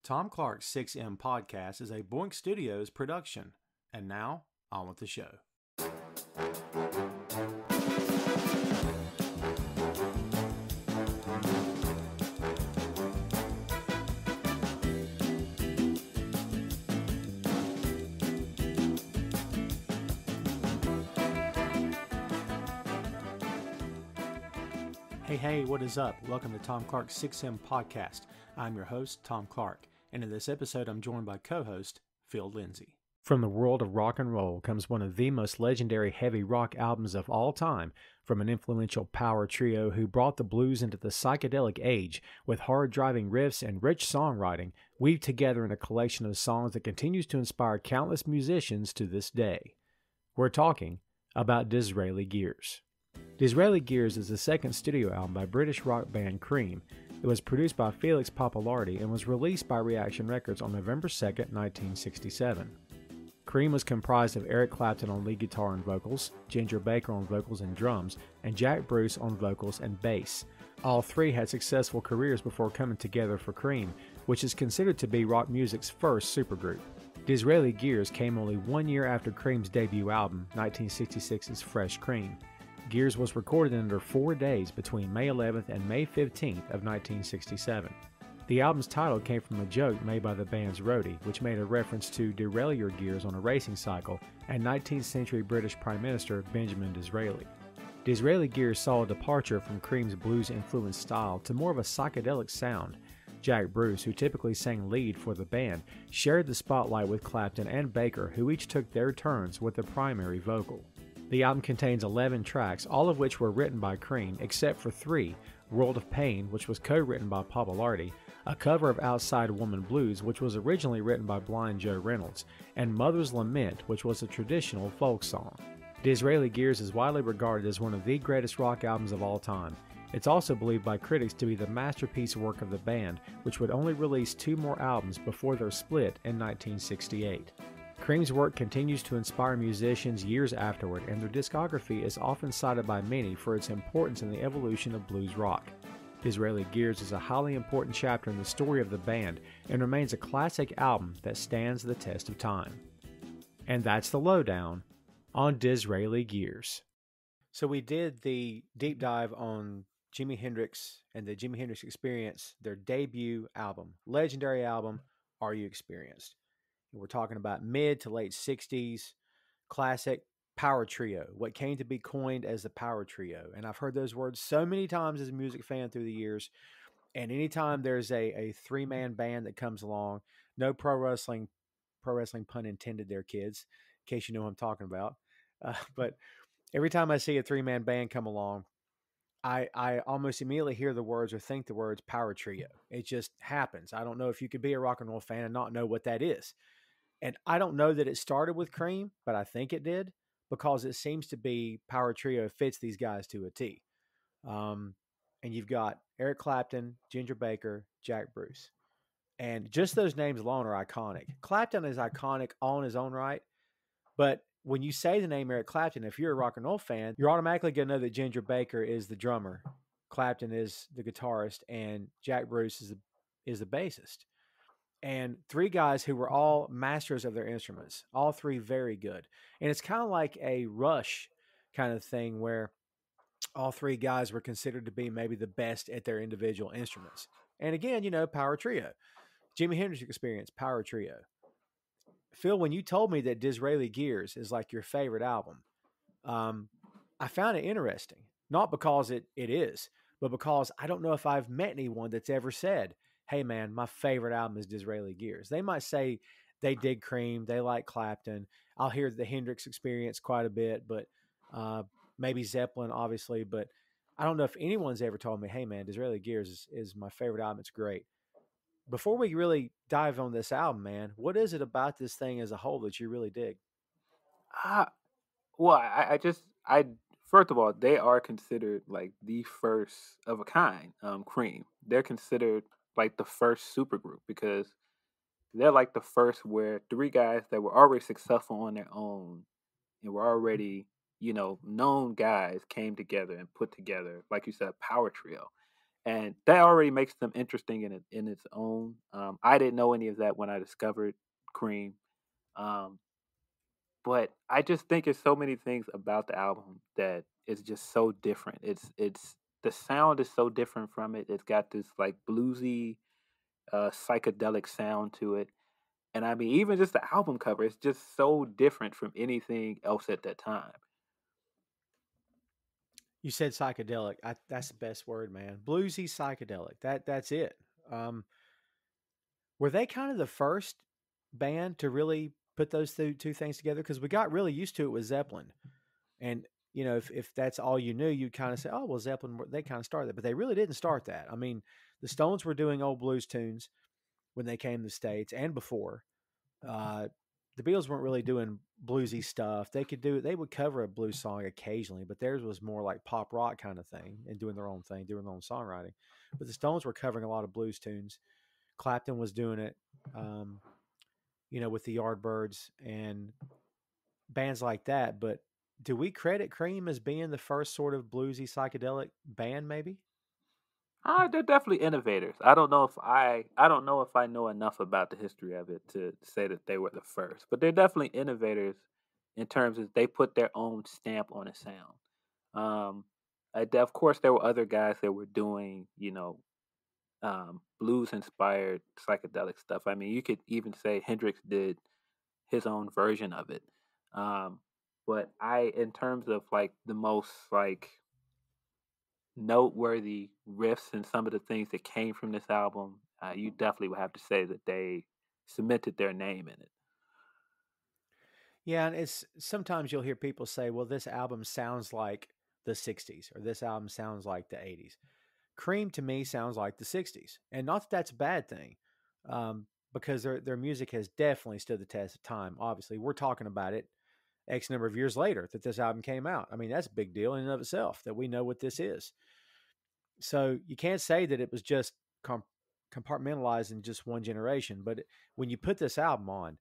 Tom Clark's 6M podcast is a Boink Studios production. And now, on with the show. Hey, what is up? Welcome to Tom Clark's 6M podcast. I'm your host, Tom Clark, and in this episode I'm joined by co-host Phil Lindsey. From the world of rock and roll comes one of the most legendary heavy rock albums of all time, from an influential power trio who brought the blues into the psychedelic age with hard-driving riffs and rich songwriting, weaved together in a collection of songs that continues to inspire countless musicians to this day. We're talking about Disraeli Gears. Disraeli Gears is the second studio album by British rock band Cream. It was produced by Felix Pappalardi and was released by Reaction Records on November 2, 1967. Cream was comprised of Eric Clapton on lead guitar and vocals, Ginger Baker on vocals and drums, and Jack Bruce on vocals and bass. All three had successful careers before coming together for Cream, which is considered to be rock music's first supergroup. Disraeli Gears came only 1 year after Cream's debut album, 1966's Fresh Cream. Gears was recorded in under 4 days between May 11th and May 15th of 1967. The album's title came from a joke made by the band's roadie, which made a reference to derailleur gears on a racing cycle and 19th century British Prime Minister Benjamin Disraeli. Disraeli Gears saw a departure from Cream's blues-influenced style to more of a psychedelic sound. Jack Bruce, who typically sang lead for the band, shared the spotlight with Clapton and Baker, who each took their turns with the primary vocal. The album contains 11 tracks, all of which were written by Cream, except for 3, World of Pain, which was co-written by Pappalardi, a cover of Outside Woman Blues, which was originally written by Blind Joe Reynolds, and Mother's Lament, which was a traditional folk song. Disraeli Gears is widely regarded as one of the greatest rock albums of all time. It's also believed by critics to be the masterpiece work of the band, which would only release 2 more albums before their split in 1968. Cream's work continues to inspire musicians years afterward, and their discography is often cited by many for its importance in the evolution of blues rock. Disraeli Gears is a highly important chapter in the story of the band and remains a classic album that stands the test of time. And that's the lowdown on Disraeli Gears. So we did the deep dive on Jimi Hendrix and the Jimi Hendrix Experience, their debut album, legendary album, Are You Experienced? We're talking about mid to late 60s classic power trio, what came to be coined as the power trio. And I've heard those words so many times as a music fan through the years. And anytime there's a 3-man band that comes along, no pro wrestling pun intended there, kids, in case you know what I'm talking about. But every time I see a 3-man band come along, I almost immediately hear the words or think the words power trio. It just happens. I don't know if you could be a rock and roll fan and not know what that is. And I don't know that it started with Cream, but I think it did because it seems to be power trio fits these guys to a T. And you've got Eric Clapton, Ginger Baker, Jack Bruce. And just those names alone are iconic. Clapton is iconic on his own right, but when you say the name Eric Clapton, if you're a rock and roll fan, you're automatically going to know that Ginger Baker is the drummer, Clapton is the guitarist, and Jack Bruce is the bassist. And 3 guys who were all masters of their instruments, all 3 very good. And it's kind of like a Rush kind of thing where all 3 guys were considered to be maybe the best at their individual instruments. And again, power trio. Jimi Hendrix Experience, power trio. Phil, when you told me that Disraeli Gears is like your favorite album, I found it interesting. Not because it is, but because I don't know if I've met anyone that's ever said, hey man, my favorite album is Disraeli Gears. They might say they dig Cream, they like Clapton. I'll hear the Hendrix Experience quite a bit, but maybe Zeppelin, obviously. But I don't know if anyone's ever told me, hey man, Disraeli Gears is my favorite album. It's great. Before we really dive on this album, man, what is it about this thing as a whole that you really dig? Well, I first of all, they are considered like the first of a kind. Cream. They're considered like the first supergroup because they're like the first where 3 guys that were already successful on their own and were already, known guys came together and put together, like you said, a power trio. and that already makes them interesting in its own. I didn't know any of that when I discovered Cream, um, but I just think it's so many things about the album that is just so different. It's the sound is so different from it. It's got this like bluesy, psychedelic sound to it, and I mean even just the album cover is just so different from anything else at that time. You said psychedelic. That's the best word, man. Bluesy psychedelic. That's it. Um, were they kind of the first band to really put those two things together? Because we got really used to it with Zeppelin, and if that's all you knew, you'd kind of say, "Oh, well, Zeppelin they kind of started that," but they really didn't start that. I mean, the Stones were doing old blues tunes when they came to the States and before. Uh, the Beatles weren't really doing bluesy stuff. They would cover a blues song occasionally, but theirs was more like pop rock kind of thing and doing their own thing, doing their own songwriting. But the Stones were covering a lot of blues tunes. Clapton was doing it, um, with the Yardbirds and bands like that. But do we credit Cream as being the first sort of bluesy psychedelic band? Maybe. They're definitely innovators. I don't know if I know enough about the history of it to say that they were the first, but they're definitely innovators in terms of they put their own stamp on a sound. Um, of course, there were other guys that were doing, blues inspired psychedelic stuff. I mean, you could even say Hendrix did his own version of it. Um, but in terms of like the most like noteworthy riffs and some of the things that came from this album, you definitely would have to say that they cemented their name in it. Yeah, and it's sometimes you'll hear people say, "Well, this album sounds like the '60s," or "This album sounds like the '80s." Cream to me sounds like the '60s, and not that that's a bad thing, because their music has definitely stood the test of time. Obviously, we're talking about it X number of years later that this album came out. I mean, that's a big deal in and of itself that we know what this is. So you can't say that it was just compartmentalized in just one generation. But when you put this album on,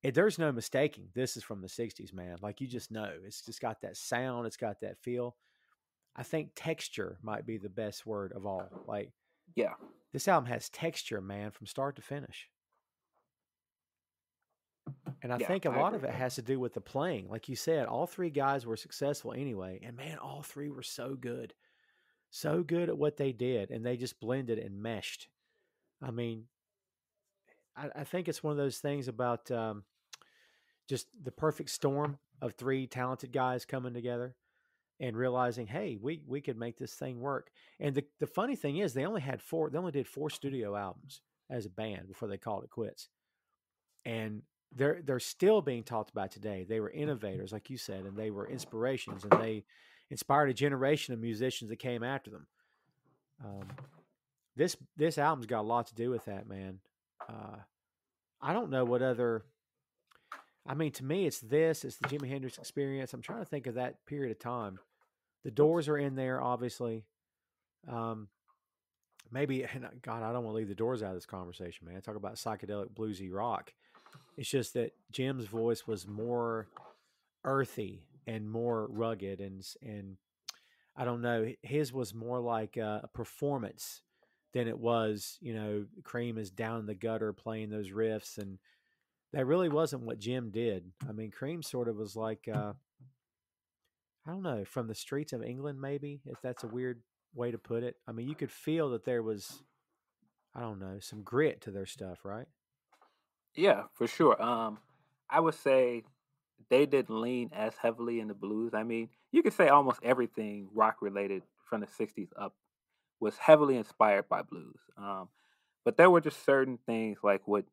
there's no mistaking this is from the '60s, man. Like you just know, it's just got that sound, it's got that feel. I think texture might be the best word of all. Like Yeah, this album has texture, man, from start to finish. And I yeah, think a I lot agree. of it has to do with the playing. Like you said, all three guys were successful anyway. And man, all three were so good at what they did. And they just blended and meshed. I mean, I think it's one of those things about just the perfect storm of three talented guys coming together and realizing, hey, we could make this thing work. And the funny thing is, they only did four studio albums as a band before they called it quits. And they're still being talked about today. They were innovators, like you said, and they were inspirations, and they inspired a generation of musicians that came after them. Um, this album's got a lot to do with that, man. Uh, I don't know what other. I mean, to me, it's this. It's the Jimi Hendrix Experience. I'm trying to think of that period of time. The Doors are in there, obviously. Um, maybe, and God, I don't want to leave the Doors out of this conversation, man. Talk about psychedelic bluesy rock. It's just that Jim's voice was more earthy and more rugged, and I don't know, his was more like a performance than it was. Cream is down in the gutter playing those riffs, and that really wasn't what Jim did. I mean, Cream sort of was like I don't know, from the streets of England, maybe, if that's a weird way to put it. I mean, you could feel that there was, I don't know, some grit to their stuff, right? Yeah, for sure. I would say they didn't lean as heavily in the blues. I mean, you could say almost everything rock related from the '60s up was heavily inspired by blues. But there were just certain things like what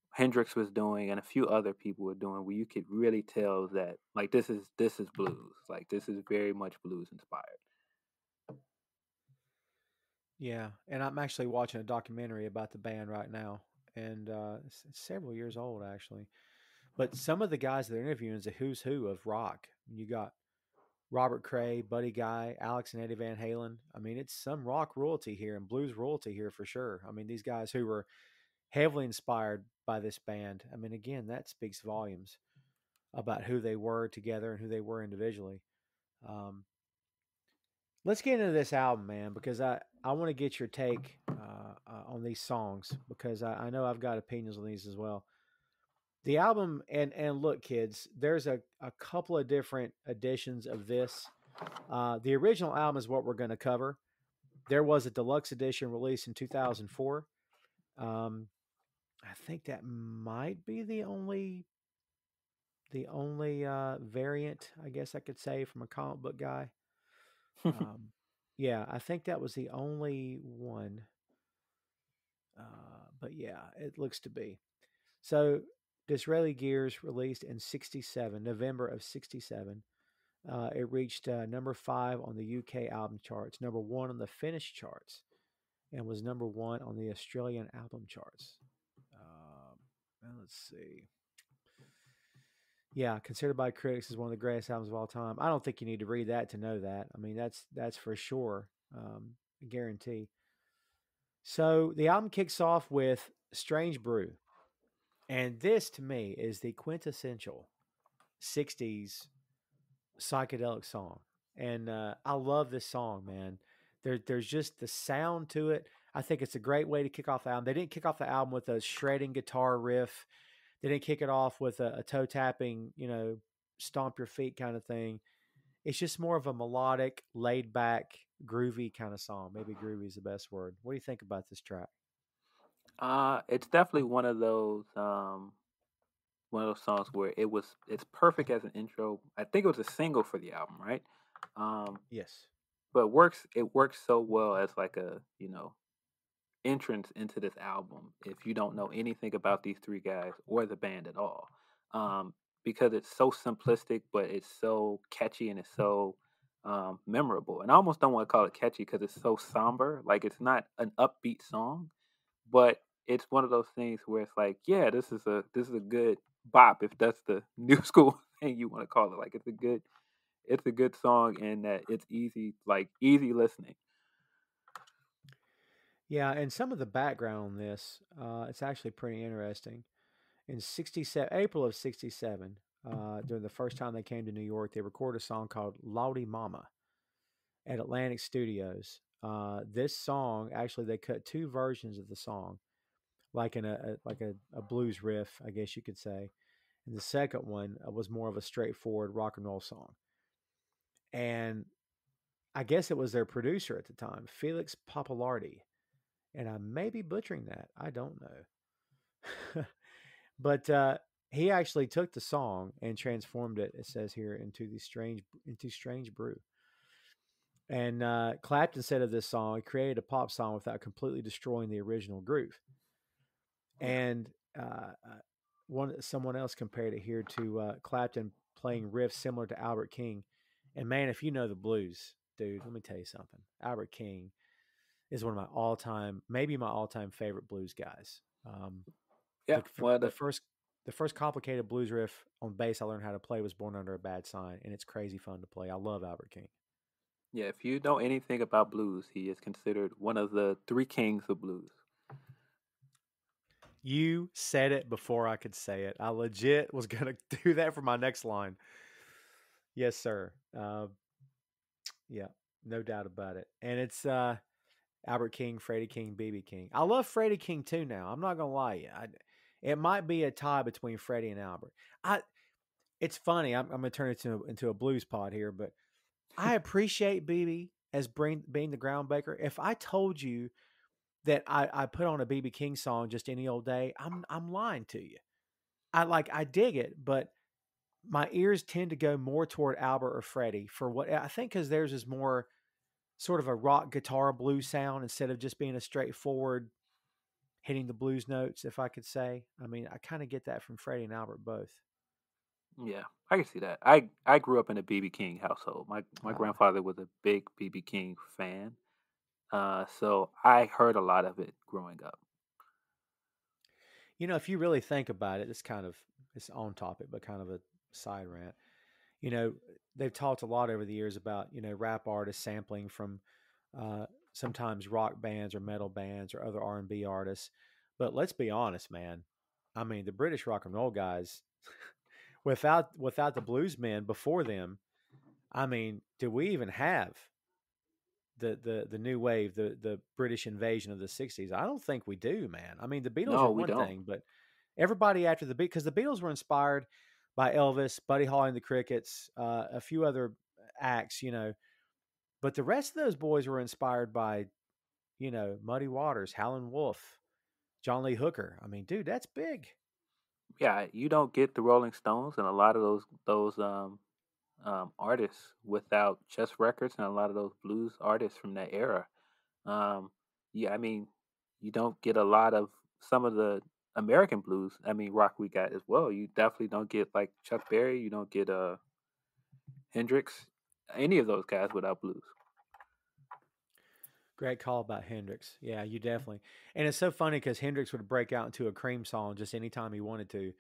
Hendrix was doing and a few other people were doing where you could really tell that like this is blues. Like this is very much blues inspired. Yeah, and I'm actually watching a documentary about the band right now, and it's several years old actually. But some of the guys they're interviewing is a who's who of rock. You got Robert Cray, Buddy Guy, Alex and Eddie Van Halen. I mean, it's some rock royalty here and blues royalty here for sure. I mean, these guys who were heavily inspired by this band. I mean, again, that speaks volumes about who they were together and who they were individually. Um, let's get into this album, man, because I want to get your take on these songs because I know I've got opinions on these as well. The album, and look, kids, there's a couple of different editions of this. The original album is what we're going to cover. There was a deluxe edition released in 2004. Um, I think that might be the only variant, I guess I could say, from a comic book guy. Um, yeah, I think that was the only one. But yeah, it looks to be. So, Disraeli Gears released in '67, November of '67. It reached number 5 on the UK album charts, number 1 on the Finnish charts, and was number 1 on the Australian album charts. Let's see. Yeah, considered by critics as one of the greatest albums of all time. I don't think you need to read that to know that. I mean, that's for sure, a guarantee. So the album kicks off with "Strange Brew," and this to me is the quintessential '60s psychedelic song. And I love this song, man. There's just the sound to it. I think it's a great way to kick off the album. They didn't kick off the album with a shredding guitar riff. They didn't kick it off with a toe tapping, stomp your feet kind of thing. It's just more of a melodic, laid back, groovy kind of song. Maybe groovy is the best word. What do you think about this track? It's definitely one of those songs where it's perfect as an intro. I think it was a single for the album, right? Um, Yes. but it works so well as like a entrance into this album if you don't know anything about these three guys or the band at all. Um, because it's so simplistic, but it's so catchy and it's so memorable. And I almost don't want to call it catchy because it's so somber. Like it's not an upbeat song, but it's one of those things where it's like, yeah, this is a good bop if that's the new school thing you want to call it. Like it's a good song and that it's easy listening. Yeah, and some of the background on this, it's actually pretty interesting. In '67, April of '67, during the first time they came to New York, they recorded a song called "Lawdy Mama" at Atlantic Studios. This song, actually, they cut two versions of the song, like in a blues riff, I guess you could say. And the second one was more of a straightforward rock and roll song. And I guess it was their producer at the time, Felix Papalardi. And I may be butchering that. I don't know. But he actually took the song and transformed it. It says here into strange brew. And Clapton said of this song, he created a pop song without completely destroying the original groove. Yeah. And someone else compared it here to Clapton playing riffs similar to Albert King. And man, if you know the blues, dude, let me tell you something. Albert King is one of maybe my all-time favorite blues guys. Yeah. The Well, the first complicated blues riff on bass I learned how to play was "Born Under a Bad Sign," and it's crazy fun to play. I love Albert King. yeah, if you know anything about blues, he is considered one of the three kings of blues. You said it before I could say it. I legit was gonna do that for my next line. Yes, sir. Yeah, no doubt about it. And it's Albert King, Freddie King, BB King. I love Freddie King too. Now I'm not gonna lie to you. It might be a tie between Freddie and Albert. I. It's funny. I'm gonna turn it into a blues pod here, but I appreciate BB as being the groundbreaker. If I told you that I put on a BB King song just any old day, I'm lying to you. I dig it, but my ears tend to go more toward Albert or Freddie for what I think because theirs is more sort of a rock guitar blues sound instead of just being a straightforward hitting the blues notes, if I could say. I mean, I kind of get that from Freddie and Albert both. Yeah, I can see that. I grew up in a BB King household. My Uh, grandfather was a big BB King fan, so I heard a lot of it growing up. if you really think about it, it's on topic, but kind of a side rant. You know, they've talked a lot over the years about rap artists sampling from sometimes rock bands or metal bands or other R&B artists. But let's be honest, man. I mean, the British rock and roll guys, without the blues men before them, I mean, do we even have the new wave, the British invasion of the '60s. I don't think we do, man. I mean, the Beatles No, are we one don't. thing, but everybody after the Beatles, because the Beatles were inspired by Elvis, Buddy Holly and the Crickets, a few other acts, but the rest of those boys were inspired by, Muddy Waters, Howlin' Wolf, John Lee Hooker. I mean, dude, that's big. Yeah, you don't get the Rolling Stones and a lot of those artists without Chess Records and a lot of those blues artists from that era. Um, yeah, I mean, you don't get a lot of some of the American blues. I mean, rock we got as well. You definitely don't get like Chuck Berry. You don't get Hendrix, any of those guys without blues. Great call about Hendrix. Yeah, you definitely. And it's so funny because Hendrix would break out into a Cream song just anytime he wanted to.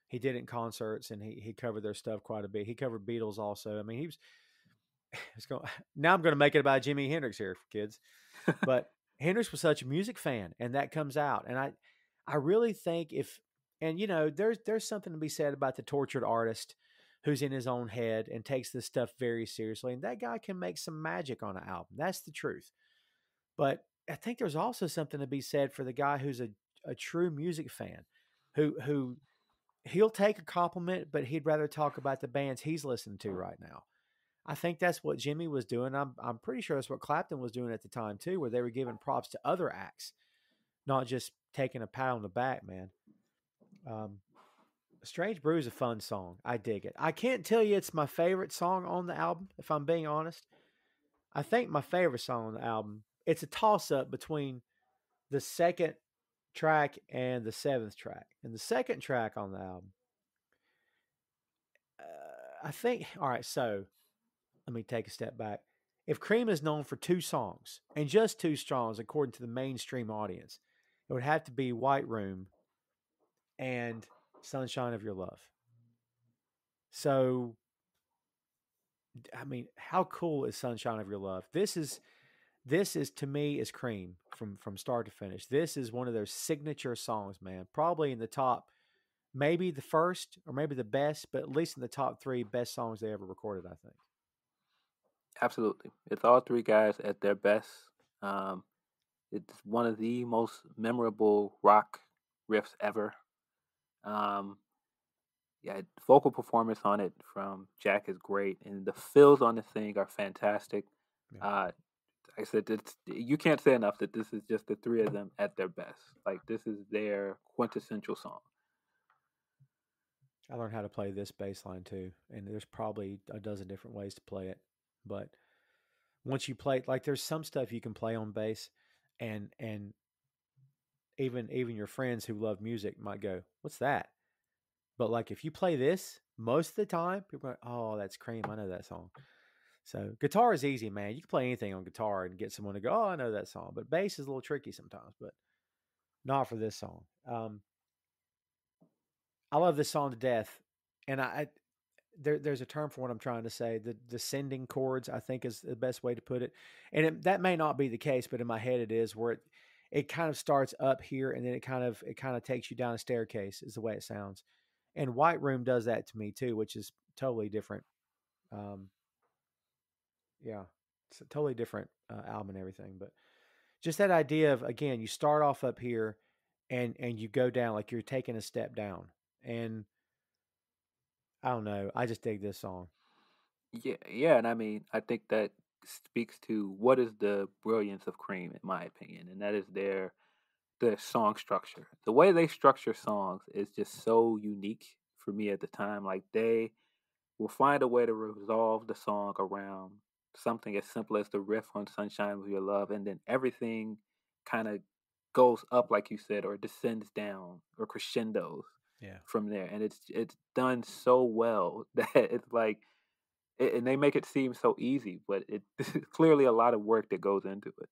He did it in concerts and he covered their stuff quite a bit. He covered Beatles also. I mean, it's going, now I'm going to make it about Jimi Hendrix here, kids. But Hendrix was such a music fan, and that comes out. And I really think and there's something to be said about the tortured artist who's in his own head and takes this stuff very seriously. And that guy can make some magic on an album. That's the truth. But I think there's also something to be said for the guy who's a true music fan, who he'll take a compliment, but he'd rather talk about the bands he's listening to right now. I think that's what Jimmy was doing. I'm pretty sure that's what Clapton was doing at the time too, where they were giving props to other acts, not just taking a pat on the back, man. Um, Strange Brew is a fun song. I dig it. I can't tell you it's my favorite song on the album, if I'm being honest. I think my favorite song on the album, it's a toss up between the second track and the seventh track. And the second track on the album, I think, all right, so let me take a step back. If Cream is known for two songs, and just two songs according to the mainstream audience, it would have to be White Room and Sunshine of Your Love. So, I mean, how cool is Sunshine of Your Love? This is to me is Cream from start to finish. This is one of their signature songs, man. Probably in the top, maybe the first or maybe the best, but at least in the top three best songs they ever recorded, I think. Absolutely, it's all three guys at their best. Um, it's one of the most memorable rock riffs ever. Um, yeah, vocal performance on it from Jack is great, and the fills on the thing are fantastic. Yeah. Like I said, you can't say enough that this is just the three of them at their best. Like this is their quintessential song. I learned how to play this bass line too, and there's probably a dozen different ways to play it. But once you play, like there's some stuff you can play on bass, and even your friends who love music might go, "What's that?" But like if you play this most of the time, people are like, "Oh, that's Cream. I know that song." So guitar is easy, man. You can play anything on guitar and get someone to go, "Oh, I know that song." But bass is a little tricky sometimes, but not for this song. I love this song to death, and there's a term for what I'm trying to say. The descending chords, I think, is the best way to put it. And that may not be the case, but in my head it is, where it kind of starts up here and then it kind of takes you down a staircase, is the way it sounds. And White Room does that to me too, which is totally different. Um, yeah, it's a totally different album and everything, but just that idea of, again, you start off up here and you go down like you're taking a step down. And I don't know, I just dig this song. Yeah, yeah, and I mean, I think that speaks to what is the brilliance of Cream, in my opinion, and that is their song structure. The way they structure songs is just so unique for me at the time. Like they will find a way to resolve the song around something as simple as the riff on "Sunshine of Your Love," and then everything kind of goes up, like you said, or descends down, or crescendos Yeah. from there, and it's done so well that it's like and they make it seem so easy, but it clearly a lot of work that goes into it.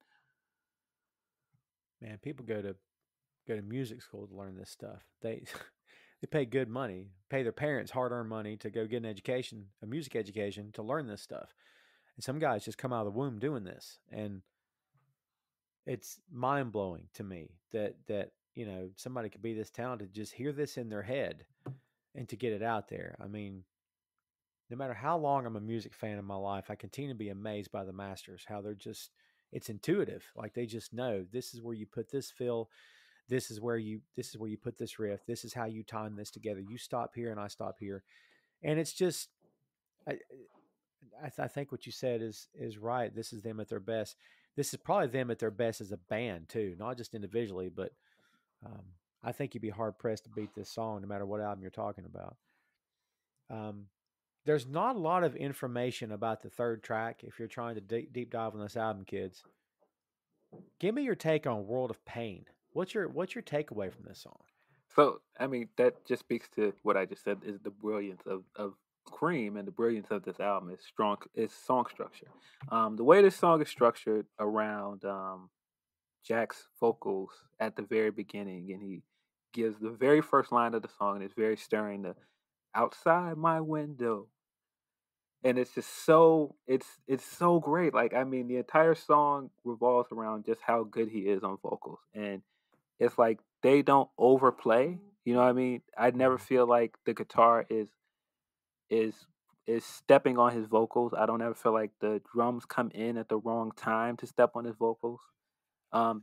Man, people go to music school to learn this stuff. They they pay good money, pay their parents hard earned money to go get an education, a music education, to learn this stuff. And some guys just come out of the womb doing this, and it's mind blowing to me that somebody could be this talented, just hear this in their head, and to get it out there. I mean, no matter how long I'm a music fan in my life, I continue to be amazed by the masters, how they're just it's intuitive. Like they just know this is where you put this fill, this is where you put this riff, this is how you time this together. You stop here and I stop here, and it's just I I think what you said is right. This is them at their best. This is probably them at their best as a band too, not just individually, but um, I think you'd be hard pressed to beat this song, no matter what album you're talking about. Um, there's not a lot of information about the third track. If you're trying to deep dive on this album, kids, give me your take on "World of Pain." What's your takeaway from this song? So, I mean, that just speaks to what I just said is the brilliance of Cream, and the brilliance of this album is strong, is song structure. The way this song is structured around Jack's vocals at the very beginning, and he gives the very first line of the song, and it's very stirring, the outside my window. And it's just so it's so great. Like, I mean, the entire song revolves around just how good he is on vocals. And it's like they don't overplay. You know what I mean? I never Mhm. feel like the guitar is is stepping on his vocals. I don't ever feel like the drums come in at the wrong time to step on his vocals.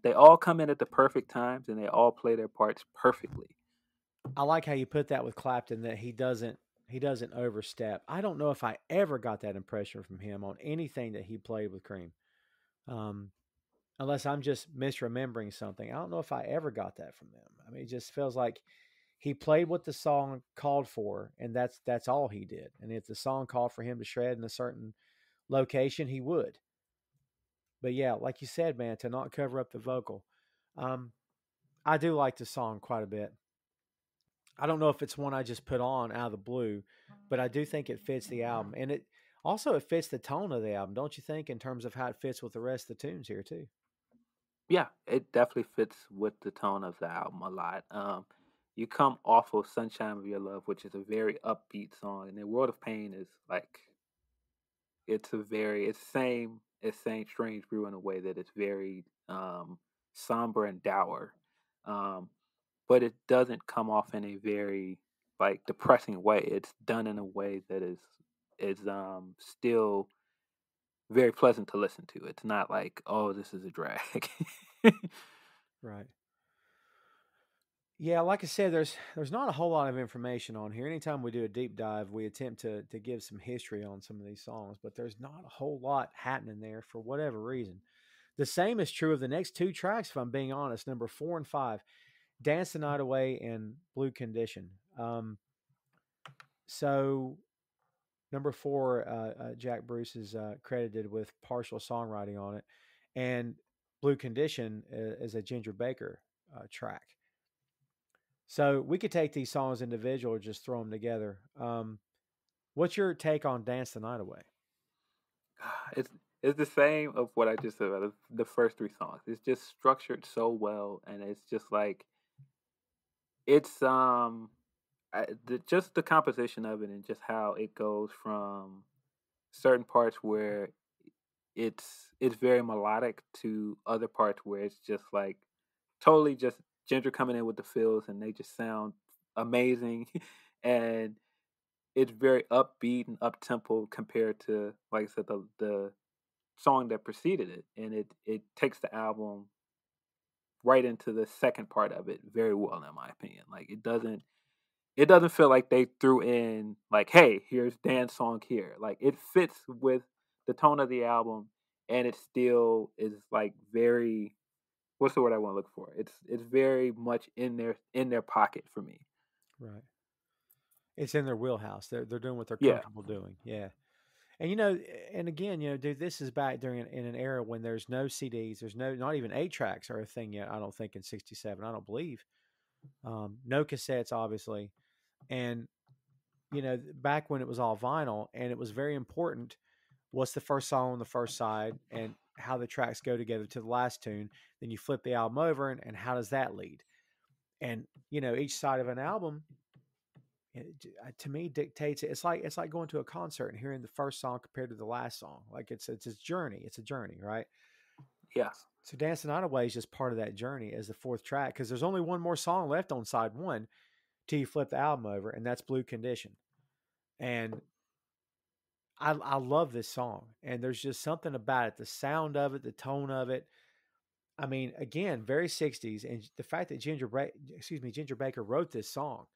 They all come in at the perfect times, and they all play their parts perfectly. I like how you put that with Clapton, that he doesn't overstep. I don't know if I ever got that impression from him on anything that he played with Cream. Um, Unless I'm just misremembering something. I don't know if I ever got that from them. I mean, it just feels like he played what the song called for, and that's all he did. And if the song called for him to shred in a certain location, he would. But yeah, like you said, man, to not cover up the vocal. Um, I do like the song quite a bit. I don't know if it's one I just put on out of the blue, but I do think it fits the album, and it fits the tone of the album, don't you think? In terms of how it fits with the rest of the tunes here too. Yeah, it definitely fits with the tone of the album a lot. You come off of "Sunshine of Your Love," which is a very upbeat song, and then "World of Pain" is like it's same it's saying "Strange Brew" in a way that it's very somber and dour, um, but it doesn't come off in a very like depressing way. It's done in a way that is still very pleasant to listen to. It's not like, oh, this is a drag. Right. Yeah, like I said, there's not a whole lot of information on here. Anytime we do a deep dive, we attempt to give some history on some of these songs, but there's not a whole lot happening there for whatever reason. The same is true of the next two tracks, if I'm being honest, number 4 and 5, Dance the Night Away and Blue Condition. So number 4, Jack Bruce is credited with partial songwriting on it, and Blue Condition is a Ginger Baker track. So we could take these songs individual or just throw them together. What's your take on "Dance the Night Away"? it's it's the same of what I just said about the first three songs. It's just structured so well, and it's just like it's just the composition of it, and just how it goes from certain parts where it's very melodic to other parts where it's just like totally just Ginger coming in with the fills, and they just sound amazing, and it's very upbeat and up tempo compared to, like I said, the song that preceded it, and it takes the album right into the second part of it very well, in my opinion. Like, it doesn't feel like they threw in like, hey, here's Dan's song here. Like, it fits with the tone of the album, and it still is like very, what's the word I want to look for? It's very much in their pocket for me. Right. It's in their wheelhouse. They're doing what they're Yeah, comfortable doing. Yeah. And and again, dude, this is back during in an era when there's no CDs, there's not even 8 tracks are a thing yet. I don't think in '67. I don't believe. No cassettes, obviously, and back when it was all vinyl, and it was very important what's the first song on the first side and how the tracks go together to the last tune. Then you flip the album over, and how does that lead? And each side of an album, to me, dictates it. It's like going to a concert and hearing the first song compared to the last song. Like it's a journey. It's a journey, right? yeah, So "Dance the Night Away" is just part of that journey as the fourth track, because there's only one more song left on side one till you flip the album over, and that's "Blue Condition." And I love this song, and there's just something about it, the sound of it, the tone of it. I mean, again, very 60s, and the fact that Ginger Baker wrote this song,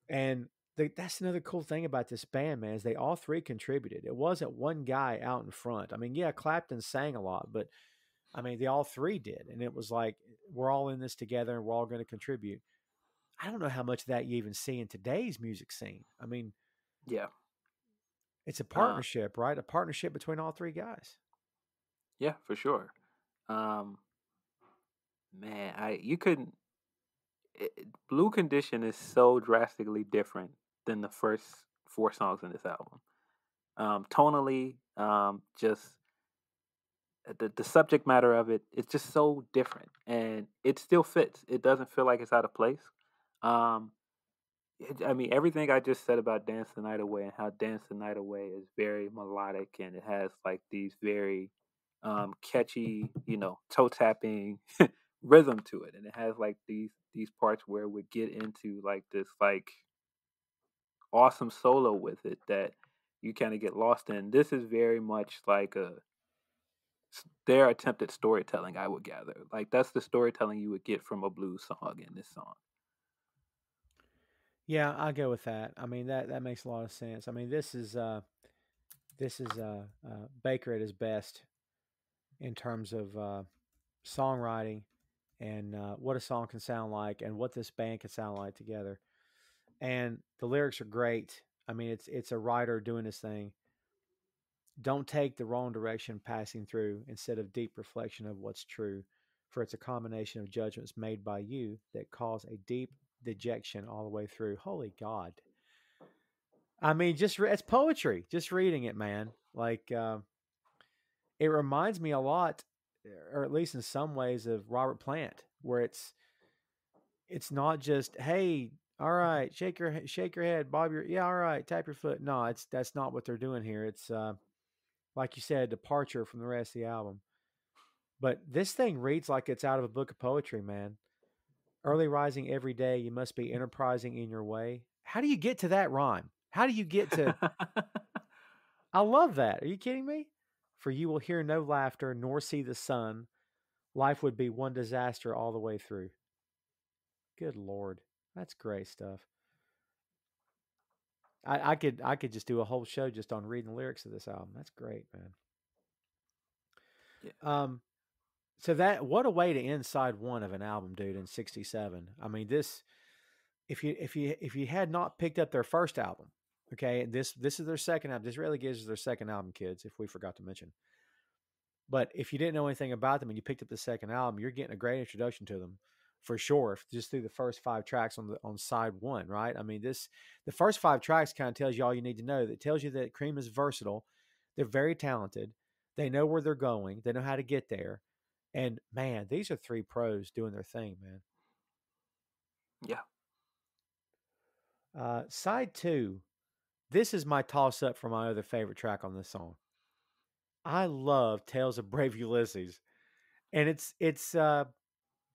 and that's another cool thing about this band, man, is they all three contributed. It wasn't one guy out in front. I mean, yeah, Clapton sang a lot, but I mean, they all three did, and it was like we're all in this together, and we're all going to contribute. I don't know how much of that you even see in today's music scene. I mean, Yeah. it's a Uh, partnership, right? A partnership between all three guys. yeah, for sure. Um, man, you couldn't. Blue Condition is so drastically different than the first four songs in this album. Tonally, just the subject matter of it, it's just so different, and it still fits. It doesn't feel like it's out of place. Um, I mean, everything I just said about Dance the Night Away and how Dance the Night Away is very melodic and it has like these very catchy, toe tapping rhythm to it, and it has like these parts where we get into like this like awesome solo with it that you kind of get lost in. This is very much like their attempt at storytelling, I would gather. Like that's the storytelling you would get from a blues song in this song. Yeah, I go with that. I mean, that makes a lot of sense. I mean, this is Baker at his best in terms of songwriting and what a song can sound like and what this band can sound like together. And the lyrics are great. I mean, it's a writer doing his thing. Don't take the wrong direction passing through instead of deep reflection of what's true, for it's a combination of judgments made by you that cause a deep dejection all the way through. Holy God. I mean, it's poetry. Just reading it, man. Like, it reminds me a lot, or at least in some ways, of Robert Plant, where it's not just, hey, all right, shake your head, bob your, yeah, all right, tap your foot. No, that's not what they're doing here. It's like you said, departure from the rest of the album. But this thing reads like it's out of a book of poetry, man. Early rising every day, you must be enterprising in your way. How do you get to that rhyme? How do you get to? I love that. Are you kidding me? For you will hear no laughter nor see the sun. Life would be one disaster all the way through. Good Lord. That's great stuff. I could just do a whole show just on reading the lyrics of this album. That's great, man. Yeah. Um, so that what a way to end side one of an album, dude, in '67. I mean, this if you had not picked up their first album, okay, this is their second album. Disraeli Gears is their second album, kids, if we forgot to mention. But if you didn't know anything about them and you picked up the second album, you're getting a great introduction to them for sure. Just through the first five tracks on side one, right? I mean, the first five tracks kind of tells you all you need to know. That tells you that Cream is versatile. They're very talented. They know where they're going. They know how to get there. And man, these are three pros doing their thing, man. Yeah. Side two, this is my toss up for my other favorite track on this song. I love Tales of Brave Ulysses, and it's a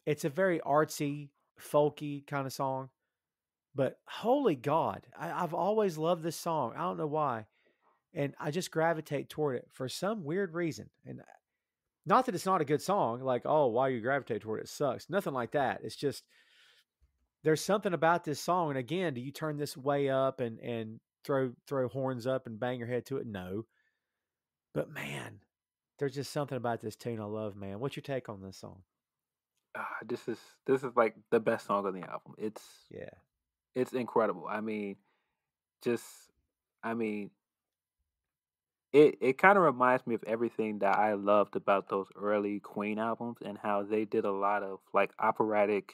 very artsy, folky kind of song. But holy God, I've always loved this song. I don't know why, and I just gravitate toward it for some weird reason. And not that it's not a good song, like oh, why you gravitate toward it, it sucks. Nothing like that. It's just there's something about this song. And again, do you turn this way up and throw horns up and bang your head to it? No, but man, there's just something about this tune I love, man. What's your take on this song? This is like the best song on the album. Yeah. It's incredible. Just I mean, it kind of reminds me of everything that I loved about those early Queen albums and how they did a lot of like operatic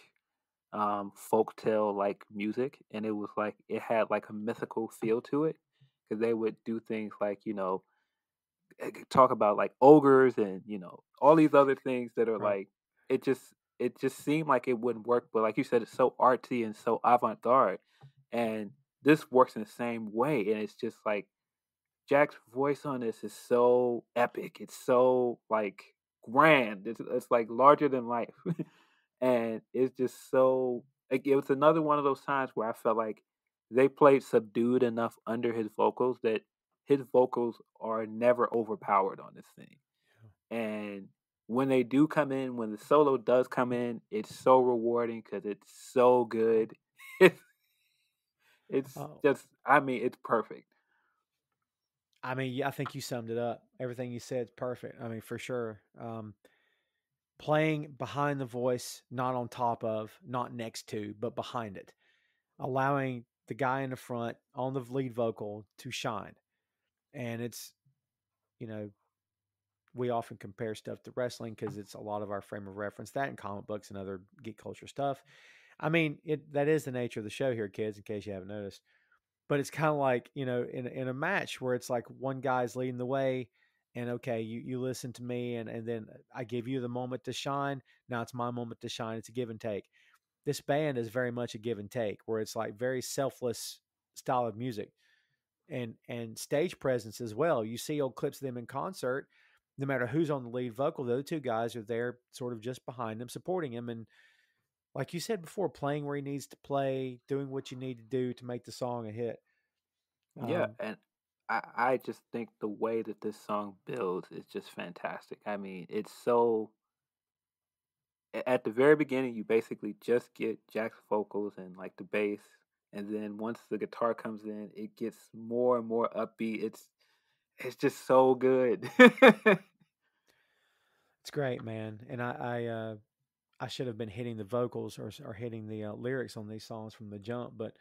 folktale like music, and it was like it had like a mythical feel to it because they would do things like talk about like ogres and all these other things that are Right. like it just it just seemed like it wouldn't work, but like you said, it's so artsy and so avant-garde, and this works in the same way, and it's just like Jack's voice on this is so epic. It's so like grand. It's like larger than life, and it's just so. Like, it was another one of those times where I felt like they played subdued enough under his vocals that his vocals are never overpowered on this thing. And when they do come in, when the solo does come in, it's so rewarding because it's so good. It's it's Oh, just, I mean, it's perfect. I mean, yeah, I think you summed it up. Everything you said is perfect. I mean, for sure. Playing behind the voice, not on top of, not next to, but behind it, allowing the guy in the front on the lead vocal to shine. And it's, you know, we often compare stuff to wrestling because it's a lot of our frame of reference, that and comic books and other geek culture stuff. I mean, that is the nature of the show here, kids, in case you haven't noticed. But it's kind of like, in a match where it's like one guy's leading the way, and okay, you listen to me, and then I give you the moment to shine. Now it's my moment to shine. It's a give and take. This band is very much a give and take, where it's like very selfless style of music, and stage presence as well. You see old clips of them in concert. No matter who's on the lead vocal, the other two guys are there, sort of just behind them, supporting him, and like you said before, playing where he needs to play, doing what you need to do to make the song a hit. Yeah, Um, and I just think the way that this song builds is just fantastic. I mean, it's so at the very beginning you basically just get Jack's vocals and like the bass, and then once the guitar comes in, it gets more and more upbeat. It's just so good. it's great, man. And I should have been hitting the vocals or hitting the lyrics on these songs from the jump. But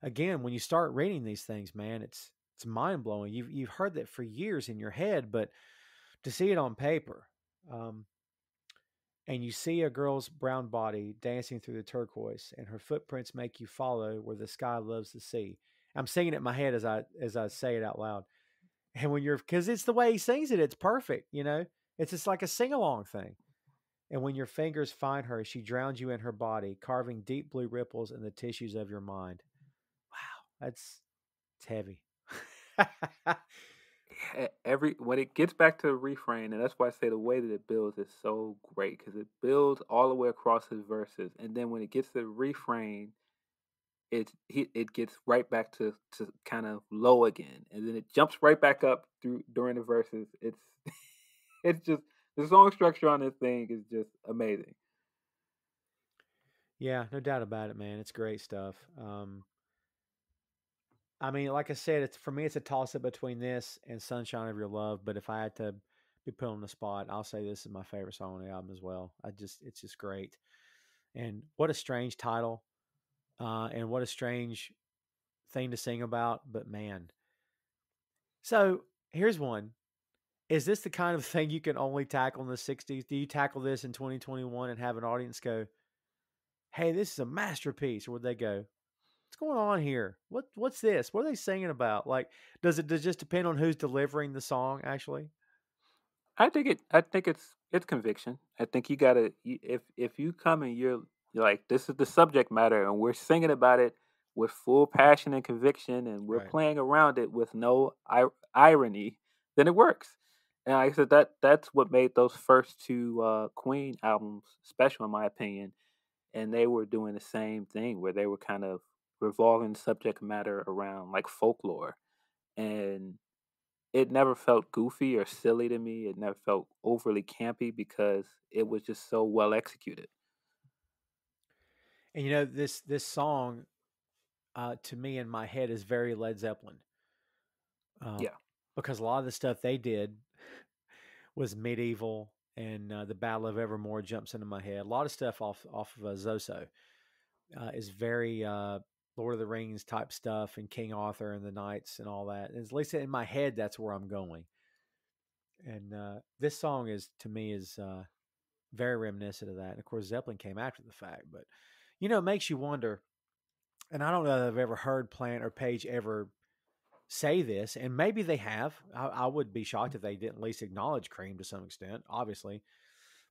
again, when you start reading these things, man, it's mind blowing. You've heard that for years in your head, but to see it on paper, um, and you see a girl's brown body dancing through the turquoise, and her footprints make you follow where the sky loves the sea. I'm singing it in my head as I say it out loud. And when you're, because it's the way he sings it, it's perfect. It's just like a sing along thing. And when your fingers find her, she drowns you in her body, carving deep blue ripples in the tissues of your mind. Wow, it's heavy. Every when it gets back to the refrain, and that's why I say the way that it builds is so great because it builds all the way across his verses, and then when it gets to the refrain, it gets right back to kind of low again, and then it jumps right back up through during the verses. It's it's just the song structure on this thing is just amazing. Yeah, no doubt about it, man. It's great stuff. I mean, like I said, it's for me, it's a toss up between this and "Sunshine of Your Love." But if I had to be put on the spot, I'll say this is my favorite song on the album as well. It's just great. And what a strange title, and what a strange thing to sing about. But man, so here's one. Is this the kind of thing you can only tackle in the '60s? Do you tackle this in 2021 and have an audience go, "Hey, this is a masterpiece," or would they go, "What's going on here? What's this? What are they singing about?" Like, does it just depend on who's delivering the song? Actually, I think it's conviction. I think you gotta if you come and you're like, this is the subject matter and we're singing about it with full passion and conviction and we're right? playing around it with no irony, then it works. And like I said, that's what made those first two Queen albums special in my opinion. And they were doing the same thing where they were kind of revolving subject matter around like folklore, and it never felt goofy or silly to me. It never felt overly campy because it was just so well executed. And this song, to me in my head is very Led Zeppelin, uh, Yeah. because a lot of the stuff they did was medieval, and the Battle of Evermore jumps into my head. A lot of stuff off of Zoso is very Lord of the Rings type stuff, and King Arthur and the Knights and all that. And at least in my head, that's where I'm going. And this song is to me is very reminiscent of that. And of course, Zeppelin came after the fact, but it makes you wonder. And I don't know that I've ever heard Plant or Page ever say this, and maybe they have. I would be shocked if they didn't at least acknowledge Cream to some extent, obviously.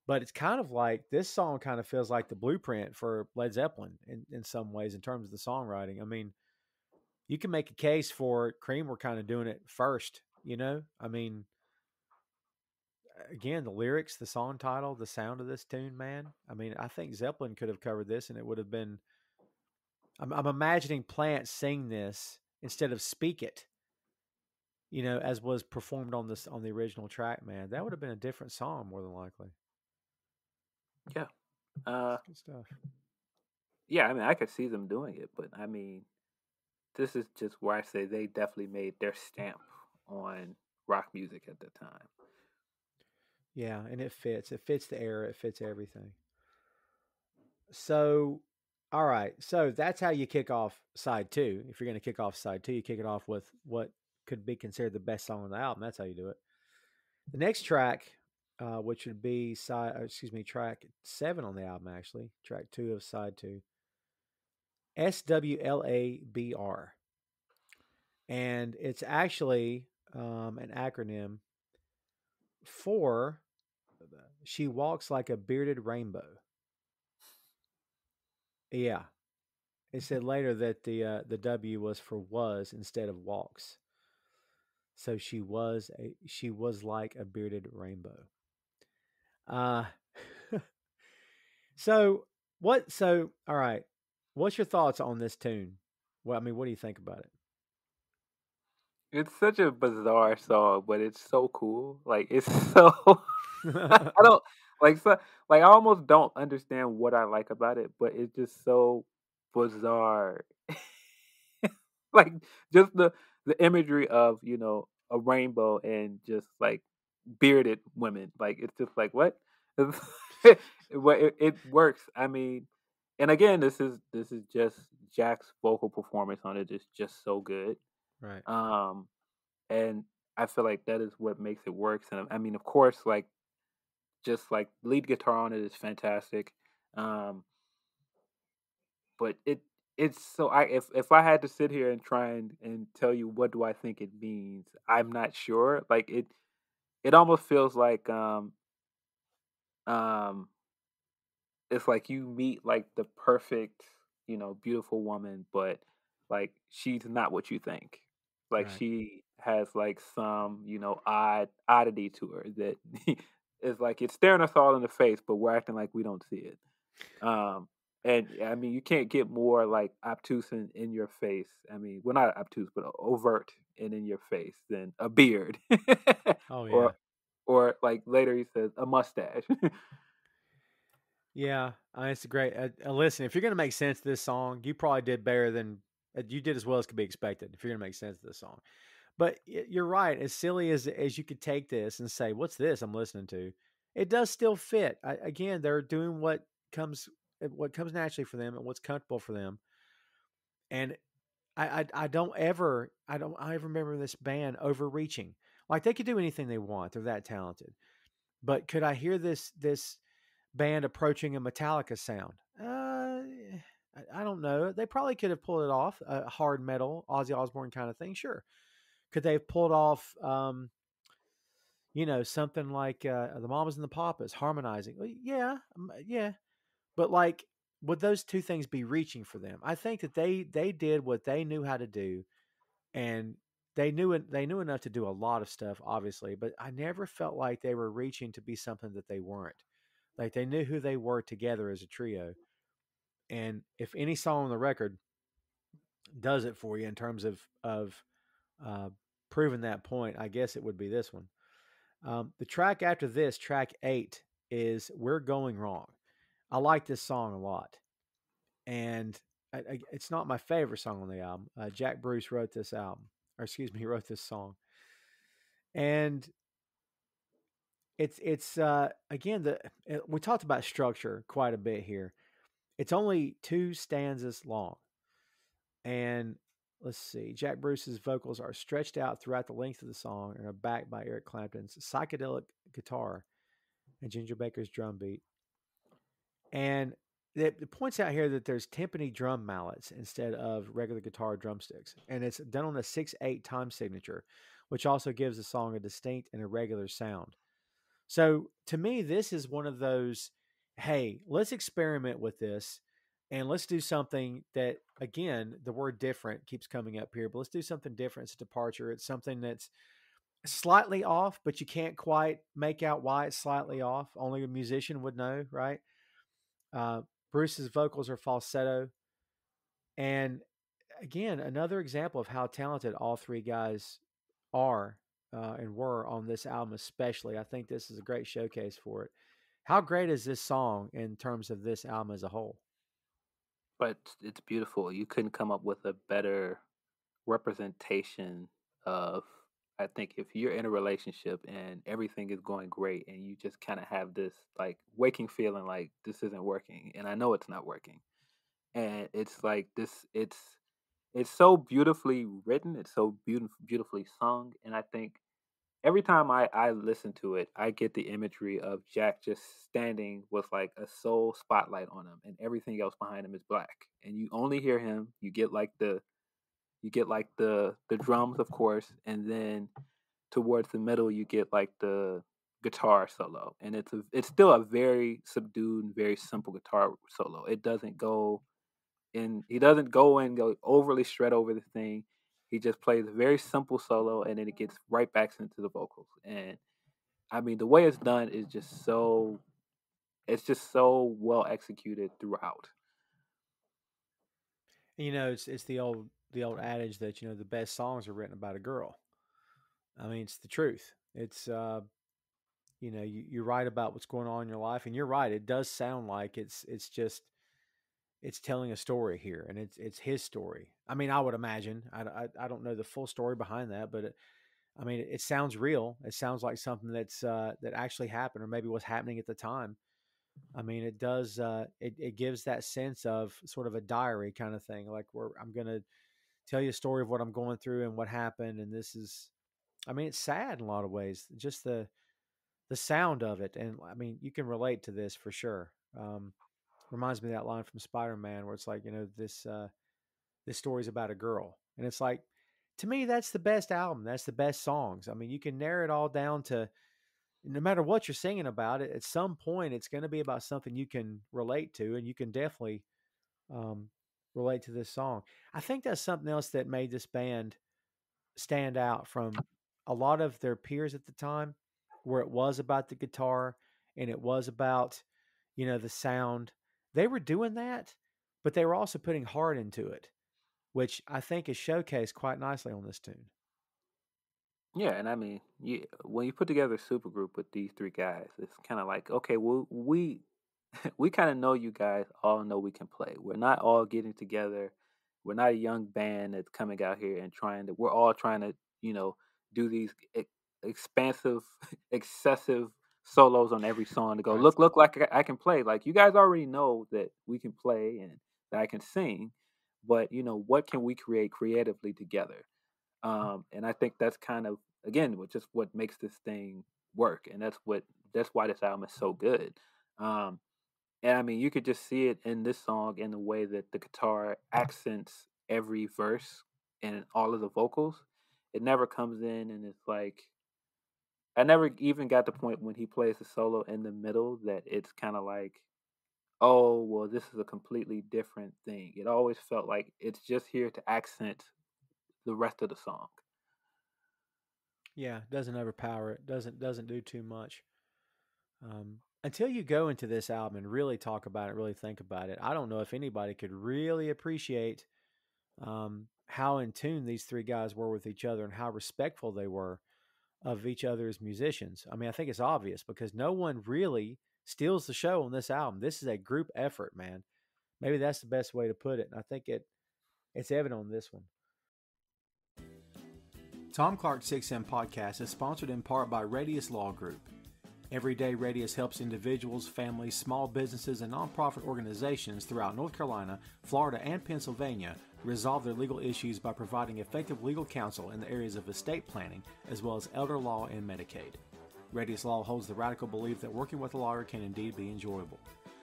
But it's kind of like this song kind of feels like the blueprint for Led Zeppelin in some ways in terms of the songwriting. I mean, you can make a case for Cream were kind of doing it first, I mean, again, the lyrics, the song title, the sound of this tune, man. I mean, I think Zeppelin could have covered this and it would have been. I'm imagining Plant sing this instead of Speak It. as was performed on the original track, man, that would have been a different song more than likely. Yeah. It's good stuff. Yeah, I mean, I could see them doing it, but I mean, this is just where I say they definitely made their stamp on rock music at the time. Yeah, and it fits. It fits the era. It fits everything. So, all right. So that's how you kick off side two. If you're going to kick off side two, you kick it off with what could be considered the best song on the album. That's how you do it. The next track, which would be track 7 on the album, actually, track 2 of side 2, SWLABR. And it's actually an acronym for She Walks Like a Bearded Rainbow. Yeah. It said later that the W was for was instead of walks. So she was like a bearded rainbow. Uh So all right. What's your thoughts on this tune? Well, I mean, what do you think about It's such a bizarre song, but it's so cool. Like it's so I it? don't so like I almost don't understand what I like about it, but it's just so bizarre. Like just the imagery of, a rainbow and just like bearded women. Like it's just like what? But it works. I mean, and again, this is just Jack's vocal performance on it is just so good. Right. Um and I feel like that is what makes it works. And I mean, of course, like just like lead guitar on it is fantastic. Um, but it's so I if I had to sit here and try and tell you what do I think it means, I'm not sure. Like it almost feels like um it's like you meet like the perfect, beautiful woman, but like she's not what you think. Like Right. she has like some, oddity to her that is like it's staring us all in the face, but we're acting like we don't see it. Um and I mean you can't get more like obtuse in your face. I mean, well not obtuse, but overt and in your face than a beard. Oh or yeah. or like later he says a mustache. Yeah. It's great. Listen, if you're gonna make sense of this song, you probably did better than you did as well as could be expected. If you're gonna make sense of this song, but you're right. As silly as you could take this and say, "What's this I'm listening to?" It does still fit. Again, they're doing comes what comes naturally for them and what's comfortable for them. And I don't I ever remember this band overreaching. Like they could do anything they want. They're that talented. But could I hear this band approaching a Metallica sound? I don't know. They probably could have pulled it off, a hard metal Ozzy Osbourne kind of thing. Sure. Could they have pulled off something like the Mamas and the Papas harmonizing? Well, yeah, yeah. But like, would those two things be reaching for them? I think that they did what they knew how to do, and they knew enough to do a lot of stuff, obviously. But I never felt like they were reaching to be something that they weren't. Like they knew who they were together as a trio. And if any song on the record does it for you in terms of uh, proving that point, I guess it would be this one. The track after this, track 8, is "We're Going Wrong." I like this song a lot, and it's not my favorite song on the album. Jack Bruce wrote this album, or excuse me, he wrote this song, and it's again we talked about structure quite a bit here. It's only 2 stanzas long, and let's see, Jack Bruce's vocals are stretched out throughout the length of the song and are backed by Eric Clapton's psychedelic guitar and Ginger Baker's drum beat. And it points out here that there's timpani drum mallets instead of regular guitar drumsticks. And it's done on a 6/8 time signature, which also gives the song a distinct and irregular sound. So to me, this is one of those, hey, let's experiment with this and let's do something that, again, the word different keeps coming up here, but let's do something different. It's a departure. It's something that's slightly off, but you can't quite make out why it's slightly off. Only a musician would know, right? Uh, Bruce's vocals are falsetto. And again, another example of how talented all 3 guys are and were on this album, especially. I think this is a great showcase for it. How great is this song in terms of this album as a whole? But it's beautiful. You couldn't come up with a better representation of, I think, if you're in a relationship and everything is going great and you just kind of have this like waking feeling like this isn't working and I know it's not working. And it's like this it's so beautifully written, it's so beautifully sung, and I think every time I listen to it, I get the imagery of Jack just standing with like a soul spotlight on him and everything else behind him is black. And you only hear him, you get like the drums, of course, and then towards the middle you get like the guitar solo. And it's still a very subdued and very simple guitar solo. It doesn't go in he doesn't go and go overly shred over the thing. He just plays a very simple solo and then it gets right back into the vocals. And I mean the way it's done is just so it's just so well executed throughout. You know, it's the old adage that the best songs are written about a girl. I mean, it's the truth. It's you write about what's going on in your life, and you're right. It does sound like it's just it's telling a story here, and it's his story. I mean, I would imagine. I don't know the full story behind that, but I mean, it sounds real. It sounds like something that actually happened, or maybe was happening at the time. I mean, it does. It gives that sense of sort of a diary kind of thing, like where I'm going to tell you a story of what I'm going through and what happened. And this is, I mean, it's sad in a lot of ways. Just the sound of it, and I mean, you can relate to this for sure. Reminds me of that line from Spider-Man where it's like, this story's about a girl, and it's like, to me, that's the best album. That's the best songs. I mean, you can narrow it all down to no matter what you're singing about it. At some point, it's going to be about something you can relate to, and you can definitely um, relate to this song. I think that's something else that made this band stand out from a lot of their peers at the time, where it was about the guitar and it was about, the sound. They were doing that, but they were also putting heart into it, which I think is showcased quite nicely on this tune. Yeah, and I mean, when you put together a super group with these three guys, it's kind of like, okay, well, we we kind of know you guys all know we can play. We're not all getting together. We're not a young band that's coming out here and trying to. We're all trying to, do these expansive, excessive solos on every song to go. Right. Look like I can play. Like you guys already know that we can play and that I can sing, but what can we create creatively together? And I think that's kind of again just what makes this thing work, and that's why this album is so good. Um, and I mean, you could just see it in this song in the way that the guitar accents every verse and all of the vocals. It never comes in and it's like I never even got the point when he plays the solo in the middle that it's kind of like, oh, well, this is a completely different thing. It always felt like it's just here to accent the rest of the song. Yeah, doesn't overpower it. Doesn't do too much. Until you go into this album and really talk about it, really think about it. I don't know if anybody could really appreciate how in tune these three guys were with each other and how respectful they were of each other as musicians. I mean, I think it's obvious because no one really steals the show on this album. This is a group effort, man. Maybe that's the best way to put it. And I think it's evident on this one. Tom Clark 6M podcast is sponsored in part by Radius Law Group. Every day, Radius helps individuals, families, small businesses, and nonprofit organizations throughout North Carolina, Florida, and Pennsylvania resolve their legal issues by providing effective legal counsel in the areas of estate planning, as well as elder law and Medicaid. Radius Law holds the radical belief that working with a lawyer can indeed be enjoyable.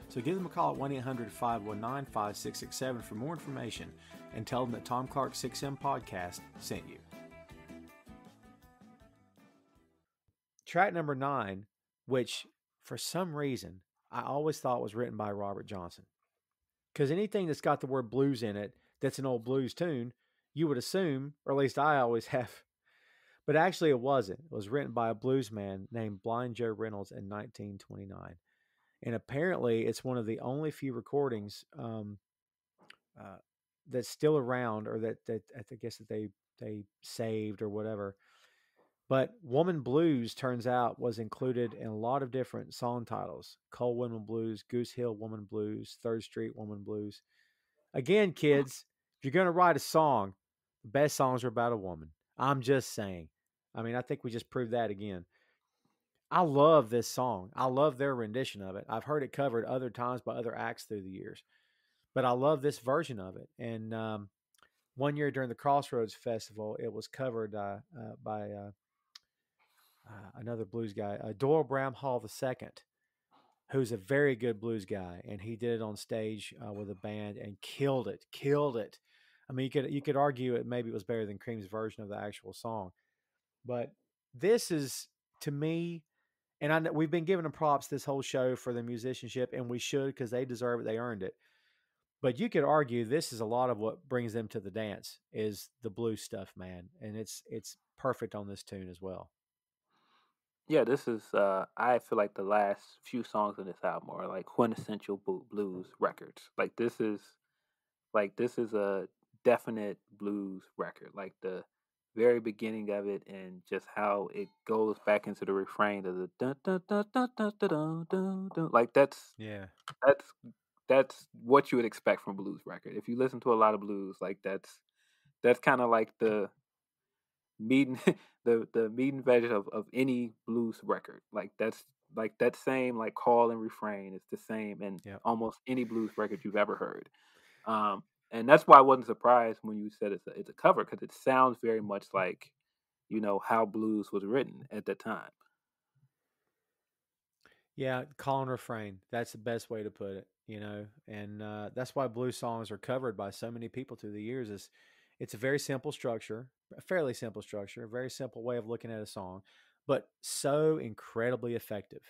So give them a call at 1-800-519-5667 for more information and tell them that Tom Clark 6M Podcast sent you. Track number 9, which for some reason I always thought was written by Robert Johnson. Because anything that's got the word blues in it that's an old blues tune, you would assume, or at least I always have. But actually, it wasn't. It was written by a blues man named Blind Joe Reynolds in 1929. And apparently, it's one of the only few recordings uh, that's still around, or that I guess that they saved or whatever. But Woman Blues turns out was included in a lot of different song titles. Cold Woman Blues, Goose Hill Woman Blues, Third Street Woman Blues. Again, kids, if you're going to write a song, the best songs are about a woman. I'm just saying. I mean, I think we just proved that again. I love this song. I love their rendition of it. I've heard it covered other times by other acts through the years, but I love this version of it. And one year during the Crossroads Festival, it was covered by another blues guy, Doyle Bramhall II, who's a very good blues guy, and he did it on stage with a band and killed it. Killed it. I mean, you could argue it maybe it was better than Cream's version of the actual song, but this is to me, and I know we've been giving them props this whole show for their musicianship, and we should because they deserve it. They earned it. But you could argue this is a lot of what brings them to the dance is the blues stuff, man, and it's perfect on this tune as well. Yeah, this is. I feel like the last few songs on this album are like quintessential blues records. Like this is a definite blues record. Like the very beginning of it, and just how it goes back into the refrain of the dun dun dun dun dun dun dun dun. Dun. Like Yeah. that's that's what you would expect from a blues record. If you listen to a lot of blues, like that's kind of like the meat and the meat and veg of any blues record. Like that's like that same like call and refrain is the same in Yeah. almost any blues record you've ever heard. And that's why I wasn't surprised when you said it's a cover, because it sounds very much like how blues was written at that time. Yeah, call and refrain. That's the best way to put it, and that's why blues songs are covered by so many people through the years. Is it's a very simple structure, a fairly simple structure, a very simple way of looking at a song, but so incredibly effective.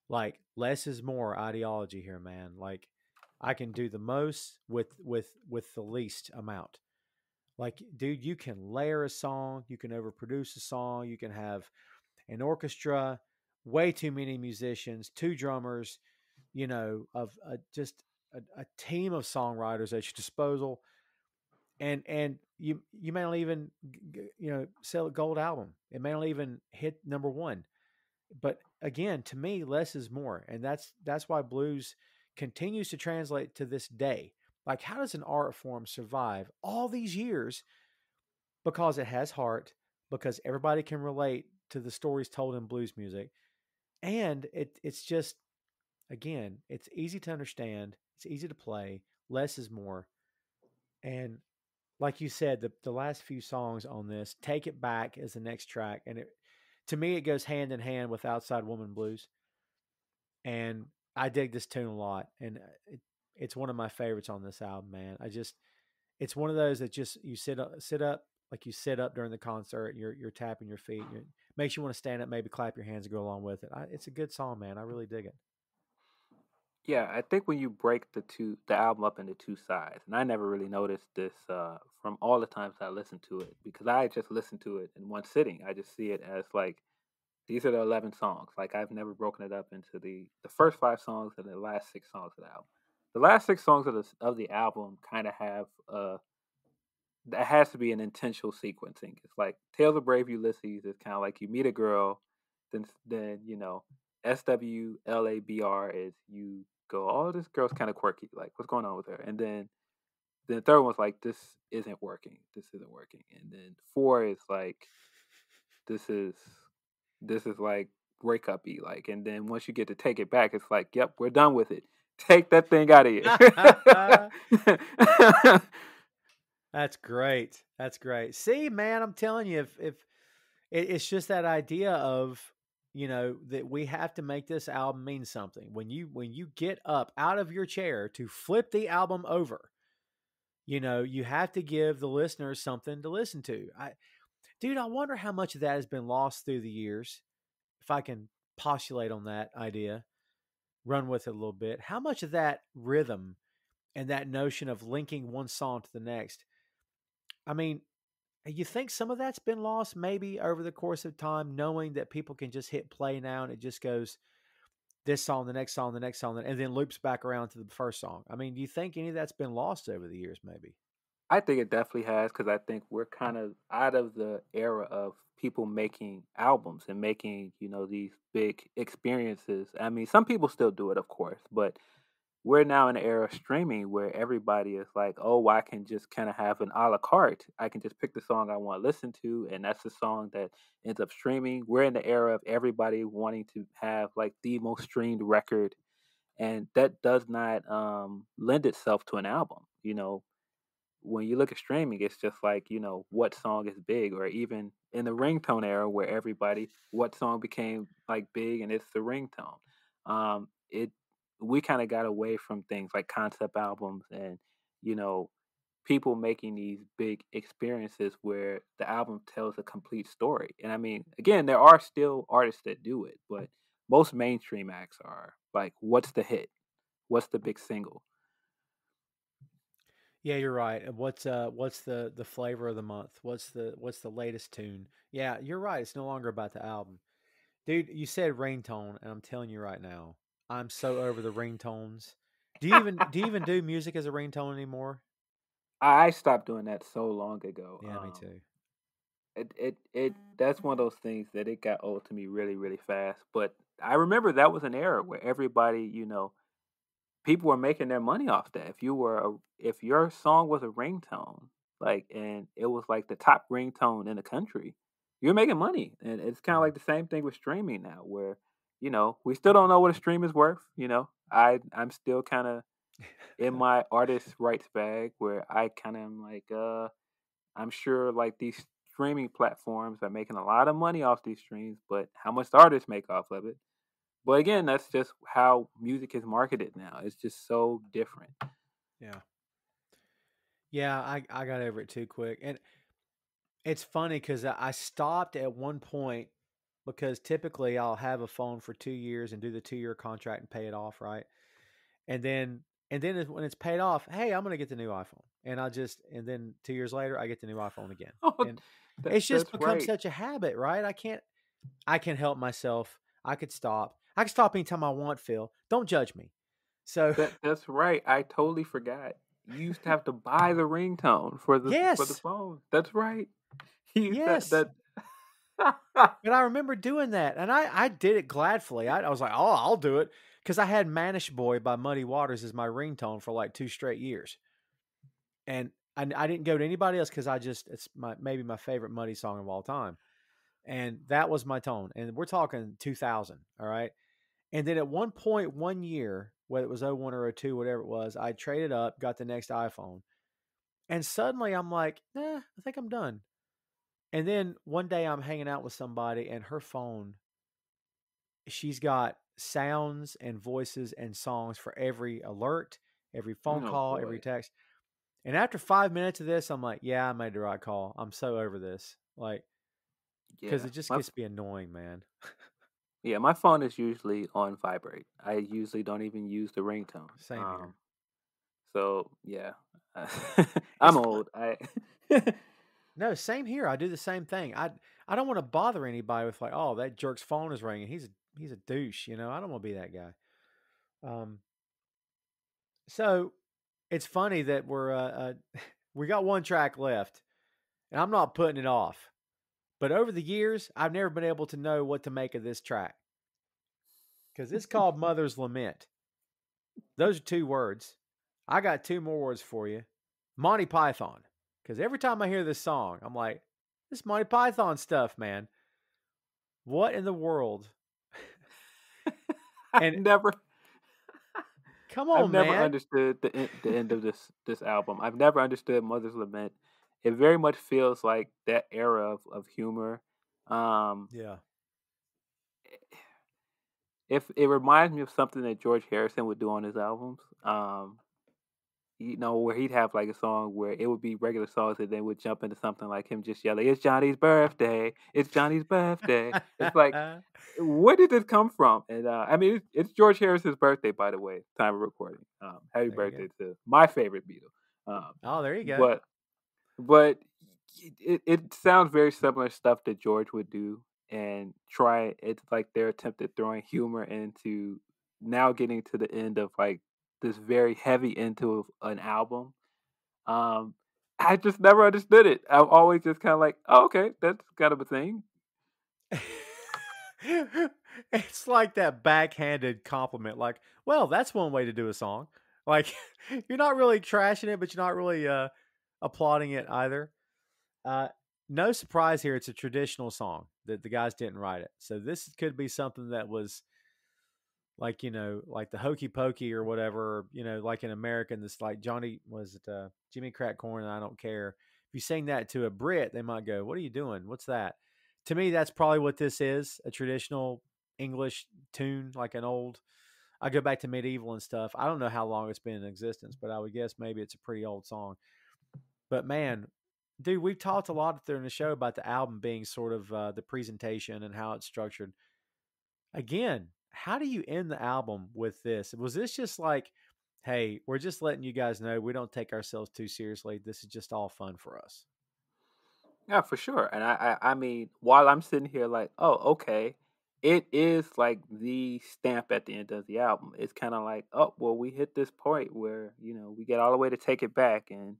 Like less is more ideology here, man. Like I can do the most with the least amount. Like, dude, you can layer a song, you can overproduce a song, you can have an orchestra, way too many musicians, two drummers, of just a team of songwriters at your disposal, and you may not even sell a gold album. It may not even hit number one. But again, to me, less is more, and that's why blues continues to translate to this day. Like, how does an art form survive all these years? Because it has heart, because everybody can relate to the stories told in blues music, and it's just, again, it's easy to understand, it's easy to play, less is more. And like you said, the last few songs on this, Take It Back is the next track, and it, to me, it goes hand in hand with Outside Woman Blues, and I dig this tune a lot, and it's one of my favorites on this album, man. It's one of those that just you sit up like you sit up during the concert. You're tapping your feet. Makes you want to stand up, maybe clap your hands and go along with it. It's a good song, man. I really dig it. Yeah, I think when you break the album up into two sides, and I never really noticed this from all the times I listened to it, because I just listened to it in one sitting. I just see it as like these are the 11 songs. Like I've never broken it up into the first 5 songs and the last 6 songs of the album. The last 6 songs of the album kind of have that has to be an intentional sequencing. It's like Tales of Brave Ulysses is kind of like you meet a girl, then SWLABR is you go, oh, this girl's kind of quirky. Like, what's going on with her? And then the third one's like, this isn't working. This isn't working. And then 4 is like, this is like breakup y. Like, and then once you get to Take It Back, it's like, yep, we're done with it. Take that thing out of here. That's great. That's great. See, man, I'm telling you, if it's just that idea of that we have to make this album mean something. When you get up out of your chair to flip the album over, you have to give the listeners something to listen to. Dude, I wonder how much of that has been lost through the years. If I can postulate on that idea, run with it a little bit. How much of that rhythm and that notion of linking one song to the next? I mean, you think some of that's been lost maybe over the course of time, knowing that people can just hit play now and it just goes this song, the next song, the next song, and then loops back around to the first song. I mean, do you think any of that's been lost over the years maybe? I think it definitely has because I think we're kind of out of the era of people making albums and making, these big experiences. I mean, some people still do it, of course, but we're now in an era of streaming where everybody is like, oh, I can just kind of have an a la carte. I can just pick the song I want to listen to, and that's the song that ends up streaming. We're in the era of everybody wanting to have like the most streamed record, and that does not lend itself to an album. When you look at streaming, it's just like, what song is big, or even in the ringtone era where everybody, what song became like big and it's the ringtone. It We kind of got away from things like concept albums and, you know, people making these big experiences where the album tells a complete story. And I mean, again, there are still artists that do it, but most mainstream acts are like, what's the hit? What's the big single? Yeah, you're right. What's the flavor of the month? What's the latest tune? Yeah, you're right. It's no longer about the album. Dude, you said ringtone, and I'm telling you right now, I'm so over the ringtones. Do you even do music as a ringtone anymore? I stopped doing that so long ago. Yeah, me too. It that's one of those things that it got old to me really really fast. But I remember that was an era where everybody, people were making their money off that. If your song was a ringtone, like, and it was like the top ringtone in the country, you're making money. And it's kind of Yeah. like the same thing with streaming now, where we still don't know what a stream is worth. I'm still kind of in my artist rights bag where I kind of am like, I'm sure like these streaming platforms are making a lot of money off these streams, but how much the artists make off of it? But again, that's just how music is marketed now. It's just so different. Yeah. Yeah, I got over it too quick. And it's funny because I stopped at one point because typically I'll have a phone for 2 years and do the 2-year contract and pay it off, right? And then when it's paid off, hey, I'm gonna get the new iPhone, and then 2 years later I get the new iPhone again, Oh, and it's just that's become right. such a habit, right? I can help myself. I could stop. I can stop anytime I want. Phil, don't judge me. So That's right. I totally forgot. You used to have to buy the ringtone for the yes, phone. That's right. You that yes. that But I remember doing that, and I did it gladfully. I was like, oh, I'll do it because I had "Manish Boy" by Muddy Waters as my ringtone for like 2 straight years. And I didn't go to anybody else because it's maybe my favorite Muddy song of all time, and that was my tone. And we're talking 2000, all right. And then at one point, one year, whether it was '01 or '02, whatever it was, I traded up, got the next iPhone, and suddenly I'm like, I think I'm done. And then one day I'm hanging out with somebody, and her phone, she's got sounds and voices and songs for every alert, every phone oh call, every boy. text. And after 5 minutes of this, I'm like, yeah, I made the right call. I'm so over this. Like, because Yeah. it just gets to be annoying, man. My phone is usually on vibrate. I usually don't even use the ringtone. Same here. So yeah. It's I'm fun. old. I No, same here. I do the same thing. I don't want to bother anybody with like, oh, that jerk's phone is ringing. He's a douche. I don't want to be that guy. Um, so it's funny that we got one track left, and I'm not putting it off. But over the years, I've never been able to know what to make of this track because it's called Mother's Lament. Those are 2 words. I got 2 more words for you. Monty Python. Because every time I hear this song, I'm like, this Monty Python stuff, man. What in the world? I've And never come I've on, never man. understood the end of this album. I've never understood Mother's Lament. It very much feels like that era of humor. Um, Yeah. if it reminds me of something that George Harrison would do on his albums. Where he'd have like a song where it would be regular songs and then would jump into something like him just yelling, "It's Johnny's birthday! It's Johnny's birthday!" It's like, There where did this come from? And I mean, it's George Harrison's birthday, by the way, time of recording. Happy you go. birthday to my favorite Beatle. Um, Oh, there you go. but but it sounds very similar stuff that George would do and try. It's like they're attempted throwing humor into now getting to the end of like this very heavy into an album. Um, I just never understood it. I'm always just kind of like, oh, okay, that's kind of a thing. It's like that backhanded compliment. Like, well, that's one way to do a song. Like, you're not really trashing it, but you're not really applauding it either. Uh, no surprise here. It's a traditional song that the guys didn't write it. So this could be something that was like, like the Hokey Pokey or whatever, like in American, this like Johnny, was it Jimmy Crack Corn and I Don't Care. If you sing that to a Brit, they might go, what are you doing? What's that? To me, that's probably what this is, a traditional English tune, like an old, I go back to medieval and stuff. I don't know how long it's been in existence, but I would guess maybe it's a pretty old song. But man, dude, we've talked a lot during the show about the album being sort of the presentation and how it's structured. Again, how do you end the album with this? Was this just like, hey, we're just letting you guys know we don't take ourselves too seriously. This is just all fun for us. Yeah, for sure. And I mean, while I'm sitting here like, oh, okay, it is like the stamp at the end of the album. It's kind of like, oh, well, we hit this point where we get all the way to Take It Back, and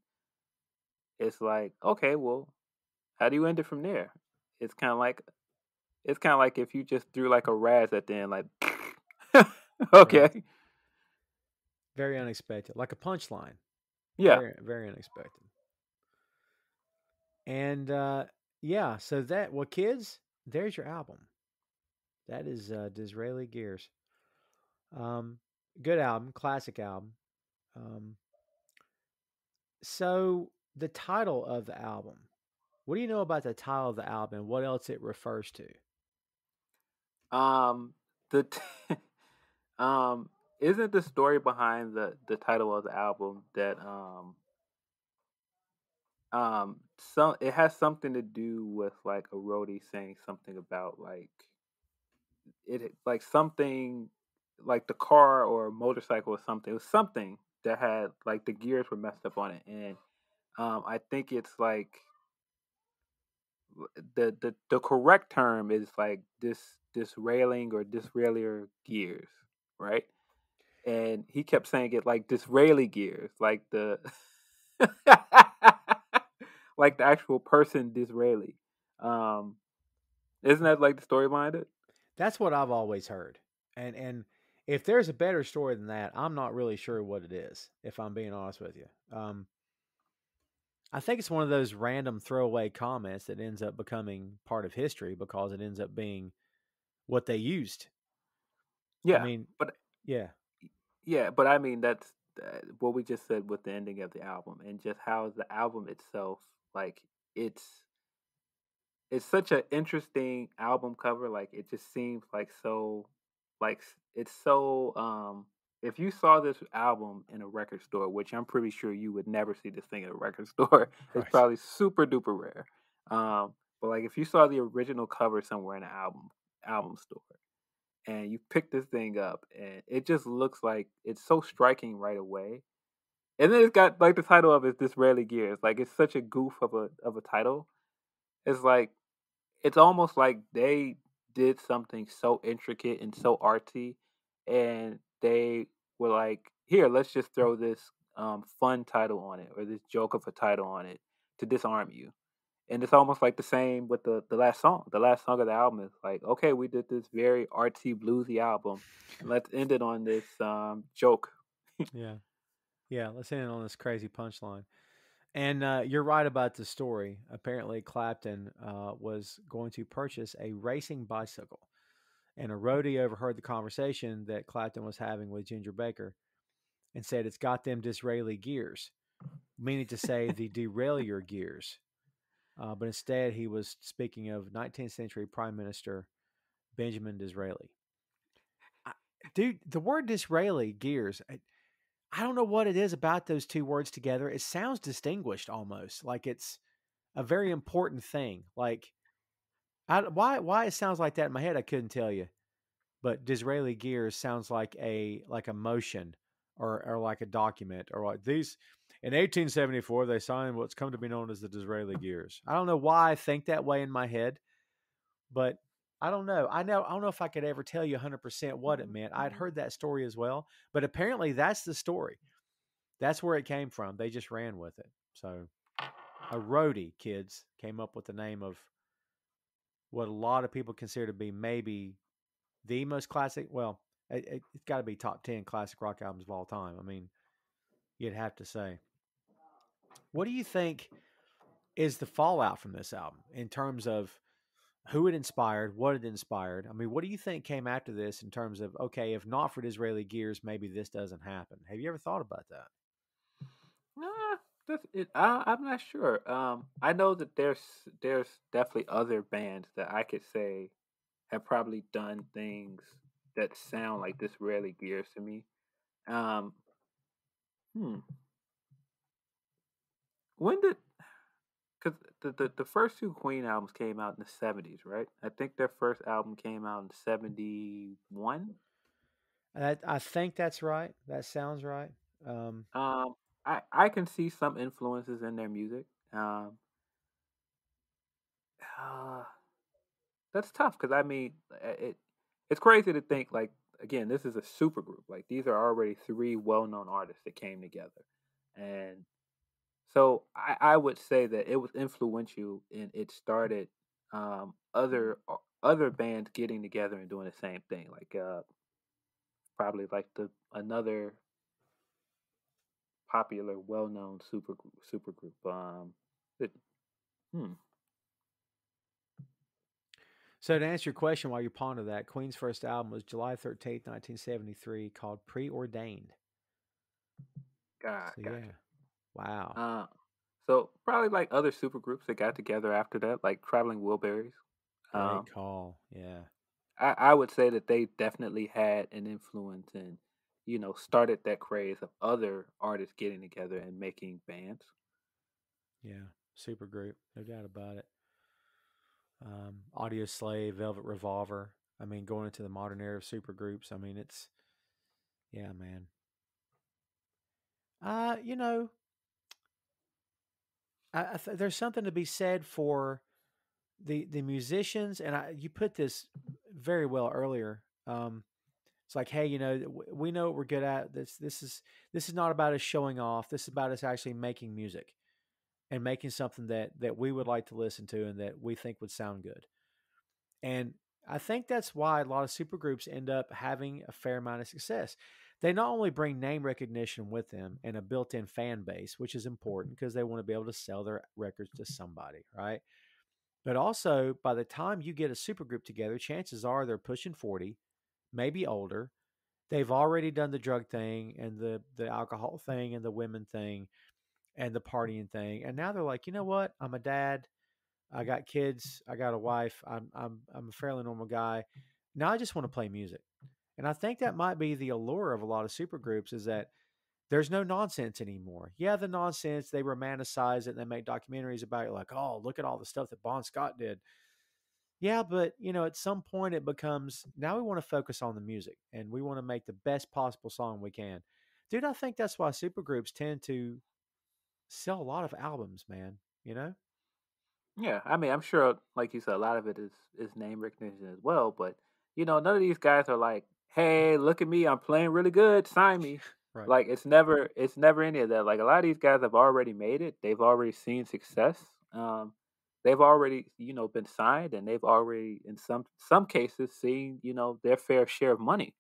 it's like, okay, well, how do you end it from there? It's kind of like if you just threw like a Raz at the end, like, Right. okay, Very unexpected, like a punchline. yeah. Very, very unexpected. And yeah, so well, kids, there's your album. That is Disraeli Gears. Um, Good album, classic album. Um, so the title of the album. What do you know about the title of the album and what else it refers to? Um, the um, isn't the story behind the title of the album that some it has something to do with like a roadie saying something about like it like something like the car or motorcycle or something. It was something that had like the gears were messed up on it, and I think it's like the correct term is like this railing or Disraeli gears, right? And he kept saying it like Disraeli gears, like the like the actual person Disraeli. Um, isn't that like the story behind it? That's what I've always heard. And if there's a better story than that, I'm not really sure what it is, if I'm being honest with you. I think it's one of those random throwaway comments that ends up becoming part of history because it ends up being what they used. I Yeah, mean, but yeah, but I mean that's what we just said with the ending of the album and just how the album itself, like it's it's such an interesting album cover. Like it just seems like so, it's so. If you saw this album in a record store, which I'm pretty sure you would never see this thing in a record store, it's right. probably super duper rare. But like if you saw the original cover somewhere in an album store, and you pick this thing up, and it just looks like it's so striking right away. And then it's got like the title of it, Disraeli Gears. Like it's such a goof of a title. It's like it's almost like they did something so intricate and so artsy, and they were like, "Here, let's just throw this fun title on it, or this joke of a title on it to disarm you." And it's almost like the same with the last song. The last song of the album is like, "Okay, we did this very artsy, bluesy album, and let's end it on this joke." Yeah. Yeah. Let's end on this crazy punchline. And you're right about the story. Apparently, Clapton was going to purchase a racing bicycle. And a roadie overheard the conversation that Clapton was having with Ginger Baker and said, it's got them Disraeli gears, meaning to say the derailleur gears. But instead, he was speaking of 19th century Prime Minister Benjamin Disraeli. Dude, the word Disraeli gears, I don't know what it is about those two words together. It sounds distinguished almost, like it's a very important thing. Like, why it sounds like that in my head, I couldn't tell you. But Disraeli gears sounds like a motion or like a document or like these. In 1874, they signed what's come to be known as the Disraeli gears. I don't know why I think that way in my head, but I don't know. I don't know if I could ever tell you 100% what it meant. I'd heard that story as well, but apparently that's the story. That's where it came from. They just ran with it. So a roadie, kids, came up with the name of what a lot of people consider to be maybe the most classic. Well, it's got to be top 10 classic rock albums of all time. I mean, you'd have to say. What do you think is the fallout from this album in terms of who it inspired, what it inspired? I mean, what do you think came after this in terms of, okay, if not for Disraeli Gears, maybe this doesn't happen? Have you ever thought about that? Nah, that's it. I'm not sure. I know that there's definitely other bands that I could say have probably done things that sound like this rarely gears to me. Um, hmm. When did because the first two Queen albums came out in the '70s, right? I think their first album came out in '71. I think that's right. That sounds right. Um, Um, I can see some influences in their music. Um, uh, that's tough because I mean, it's crazy to think like again, this is a super group. Like these are already three well-known artists that came together, and so I would say that it was influential and it started other bands getting together and doing the same thing. Like probably like the another popular, well-known super group. It, hmm. so to answer your question while you ponder that, Queen's first album was July 13th, 1973, called Preordained. So Gotcha. yeah, wow, Uh, so probably like other super groups that got together after that, like Traveling Wilburys. great Um, call. Yeah, I would say that they definitely had an influence and started that craze of other artists getting together and making bands. yeah, super group, no doubt about it. Audio Slave, Velvet Revolver. I mean, going into the modern era of super groups. I mean, it's yeah, man. You know, there's something to be said for the musicians, and you put this very well earlier. It's like, hey, we know what we're good at. This is not about us showing off. This is about us actually making music and making something that we would like to listen to and that we think would sound good. And I think that's why a lot of supergroups end up having a fair amount of success. They not only bring name recognition with them and a built-in fan base, which is important because they want to be able to sell their records to somebody, right? But also, by the time you get a supergroup together, chances are they're pushing 40, maybe older. They've already done the drug thing and the alcohol thing and the women thing and the partying thing. And now they're like, you know what? I'm a dad. I got kids. I got a wife. I'm a fairly normal guy. Now I just want to play music. And I think that might be the allure of a lot of supergroups is that there's no nonsense anymore. Yeah, the nonsense, they romanticize it and they make documentaries about it like, oh, look at all the stuff that Bon Scott did. Yeah, but at some point it becomes now we want to focus on the music and we want to make the best possible song we can. Dude, I think that's why supergroups tend to sell a lot of albums, man. You know? Yeah, I mean, I'm sure, like you said, a lot of it is name recognition as well. But none of these guys are like, "Hey, look at me, I'm playing really good, sign me." Right. Like it's never any of that. Like a lot of these guys have already made it. They've already seen success. They've already been signed, and they've already in some cases seen their fair share of money.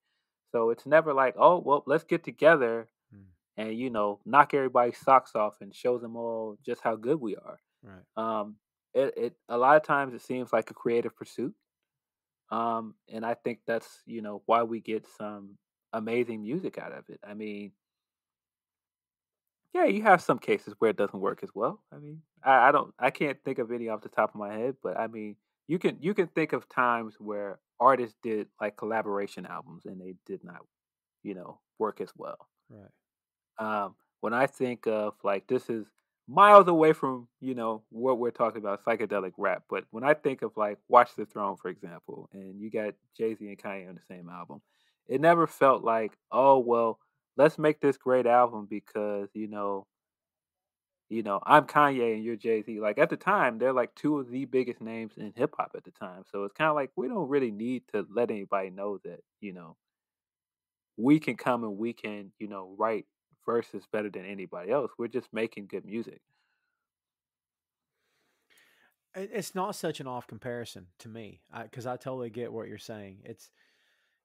So it's never like, oh well, let's get together Mm, and knock everybody's socks off and show them all just how good we are. right. Um, it a lot of times it seems like a creative pursuit, and I think that's why we get some amazing music out of it. I mean, yeah, you have some cases where it doesn't work as well. I mean, I can't think of any off the top of my head, but I mean, you can think of times where artists did like collaboration albums and they did not work as well. Right. When I think of like this is miles away from what we're talking about psychedelic rap, but when I think of like Watch the Throne, for example, and you got Jay Z and Kanye on the same album, it never felt like oh well, let's make this great album because I'm Kanye and you're Jay Z. Like at the time, they're like two of the biggest names in hip hop at the time, so it's kind of like we don't really need to let anybody know that we can come and we can, write verses better than anybody else. We're just making good music. It's not such an off comparison to me, because I totally get what you're saying. It's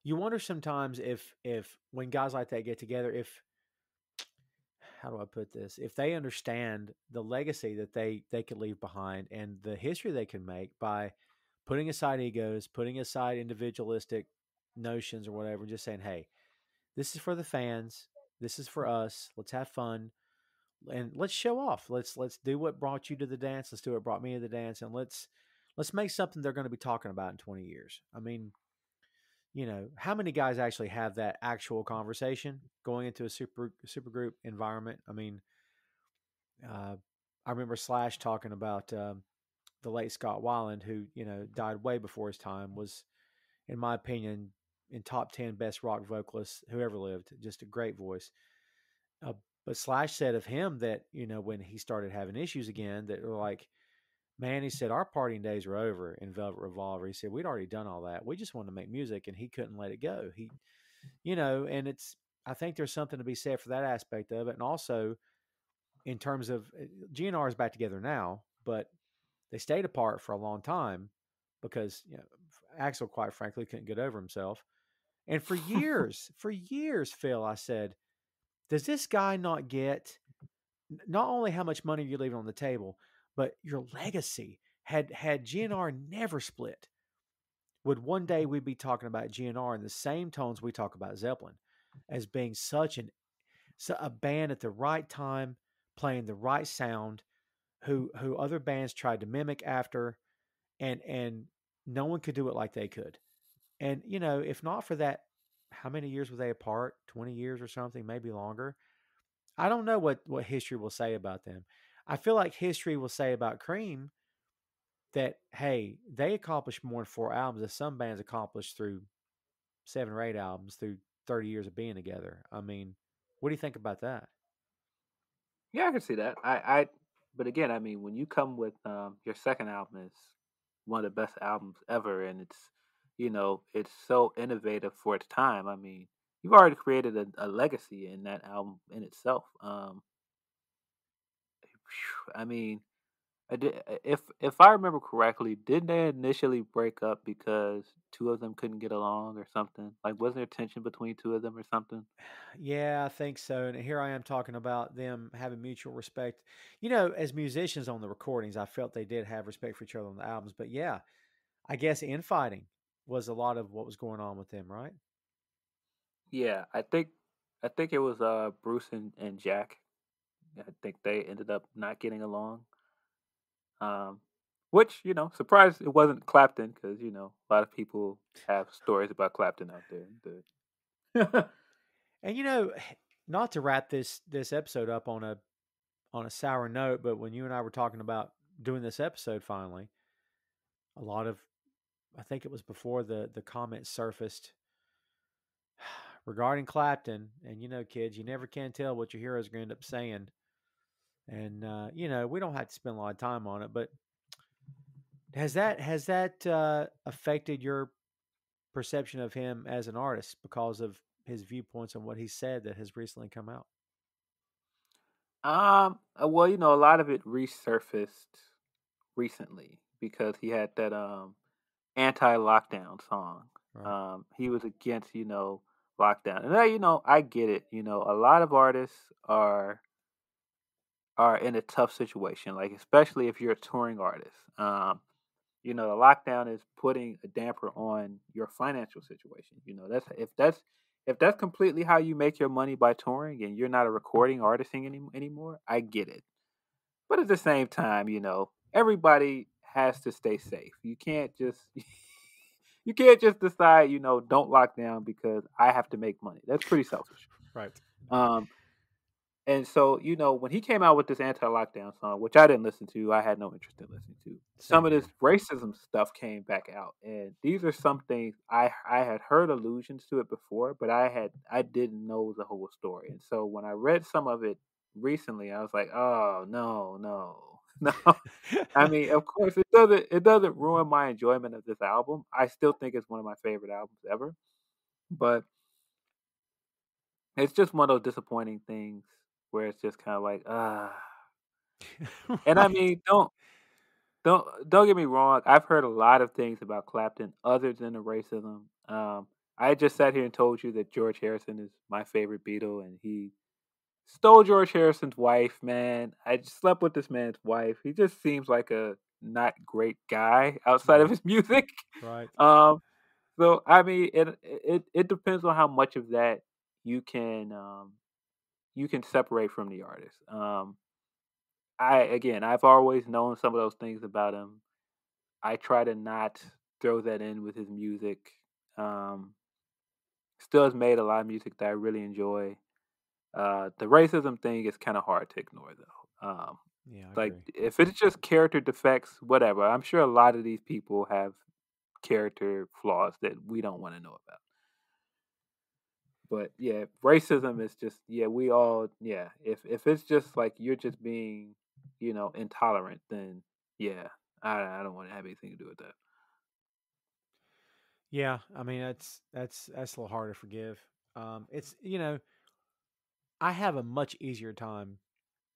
you wonder sometimes if when guys like that get together, if how do I put this? If they understand the legacy that they could leave behind and the history they can make by putting aside egos, putting aside individualistic notions or whatever, just saying, "Hey, this is for the fans. This is for us. Let's have fun and let's show off. Let's do what brought you to the dance. Let's do what brought me to the dance, and let's make something they're going to be talking about in 20 years." I mean, how many guys actually have that actual conversation going into a super group environment? I mean, uh, I remember Slash talking about the late Scott Weiland, who died way before his time, was, in my opinion, in top 10 best rock vocalists who ever lived. Just a great voice. Uh, but Slash said of him that when he started having issues again, that were like, man, he said our partying days were over in Velvet Revolver. He said we'd already done all that. We just wanted to make music, and he couldn't let it go. And I think there's something to be said for that aspect of it, and also in terms of GNR is back together now, but they stayed apart for a long time because Axel, quite frankly, couldn't get over himself. And for years, Phil, I said, does this guy not get not only how much money you're leaving on the table, but your legacy? Had GNR never split, would one day we be talking about GNR in the same tones we talk about Zeppelin, as being a band at the right time, playing the right sound, who other bands tried to mimic after, and no one could do it like they could. And if not for that, how many years were they apart? 20 years or something, maybe longer. I don't know what history will say about them. I feel like history will say about Cream that, hey, they accomplished more in 4 albums than some bands accomplished through 7 or 8 albums through 30 years of being together. I mean, what do you think about that? Yeah, I can see that. But again, I mean, when you come with your second album is one of the best albums ever, and it's so innovative for its time. I mean, you've already created a legacy in that album in itself. I mean, if I remember correctly, didn't they initially break up because two of them couldn't get along or something? Like, wasn't there tension between two of them or something? Yeah, I think so. And here I am talking about them having mutual respect. As musicians on the recordings, I felt they did have respect for each other on the albums. But yeah, I guess infighting was a lot of what was going on with them, right? Yeah, I think it was Bruce and Jack. I think they ended up not getting along. Um, which surprised it wasn't Clapton because a lot of people have stories about Clapton out there. And not to wrap this episode up on a sour note, but when you and I were talking about doing this episode finally, a lot of I think it was before the comments surfaced regarding Clapton, and kids, you never can tell what your heroes are going to end up saying. And we don't have to spend a lot of time on it, but has that affected your perception of him as an artist because of his viewpoints on what he said that has recently come out? Well, a lot of it resurfaced recently because he had that anti-lockdown song. Right. He was against lockdown, and I get it. A lot of artists are in a tough situation, like especially if you're a touring artist. The lockdown is putting a damper on your financial situation. That's completely how you make your money by touring, and you're not a recording artist anymore. I get it, but at the same time, everybody has to stay safe. You can't just you can't just decide, don't lock down because I have to make money. That's pretty selfish. Right. Um, and so, when he came out with this anti-lockdown song, which I didn't listen to, I had no interest in listening to. Some Same of this here. racism stuff came back out, and these are some things I had heard allusions to it before, but I didn't know the whole story. And so when I read some of it recently, I was like, oh no, no, no. I mean, of course, it doesn't ruin my enjoyment of this album. I still think it's one of my favorite albums ever, but it's just one of those disappointing things where it's just kind of like, ah. And I Right. mean, don't. don't get me wrong. I've heard a lot of things about Clapton other than the racism. I just sat here and told you that George Harrison is my favorite Beatle, and he stole George Harrison's wife. Man, I just slept with this man's wife. He just seems like a not great guy outside of Right. his music. Right. Um, so I mean, it depends on how much of that you can you can separate from the artist. I've always known some of those things about him. I try to not throw that in with his music. Um, Still has made a lot of music that I really enjoy. The racism thing is kind of hard to ignore, though. Yeah, I Like agree. if it's just character defects, whatever. I'm sure a lot of these people have character flaws that we don't want to know about. But yeah, racism is just we all If it's just like you're just being, intolerant, then yeah, I don't want to have anything to do with that. Yeah, I mean that's a little hard to forgive. It's I have a much easier time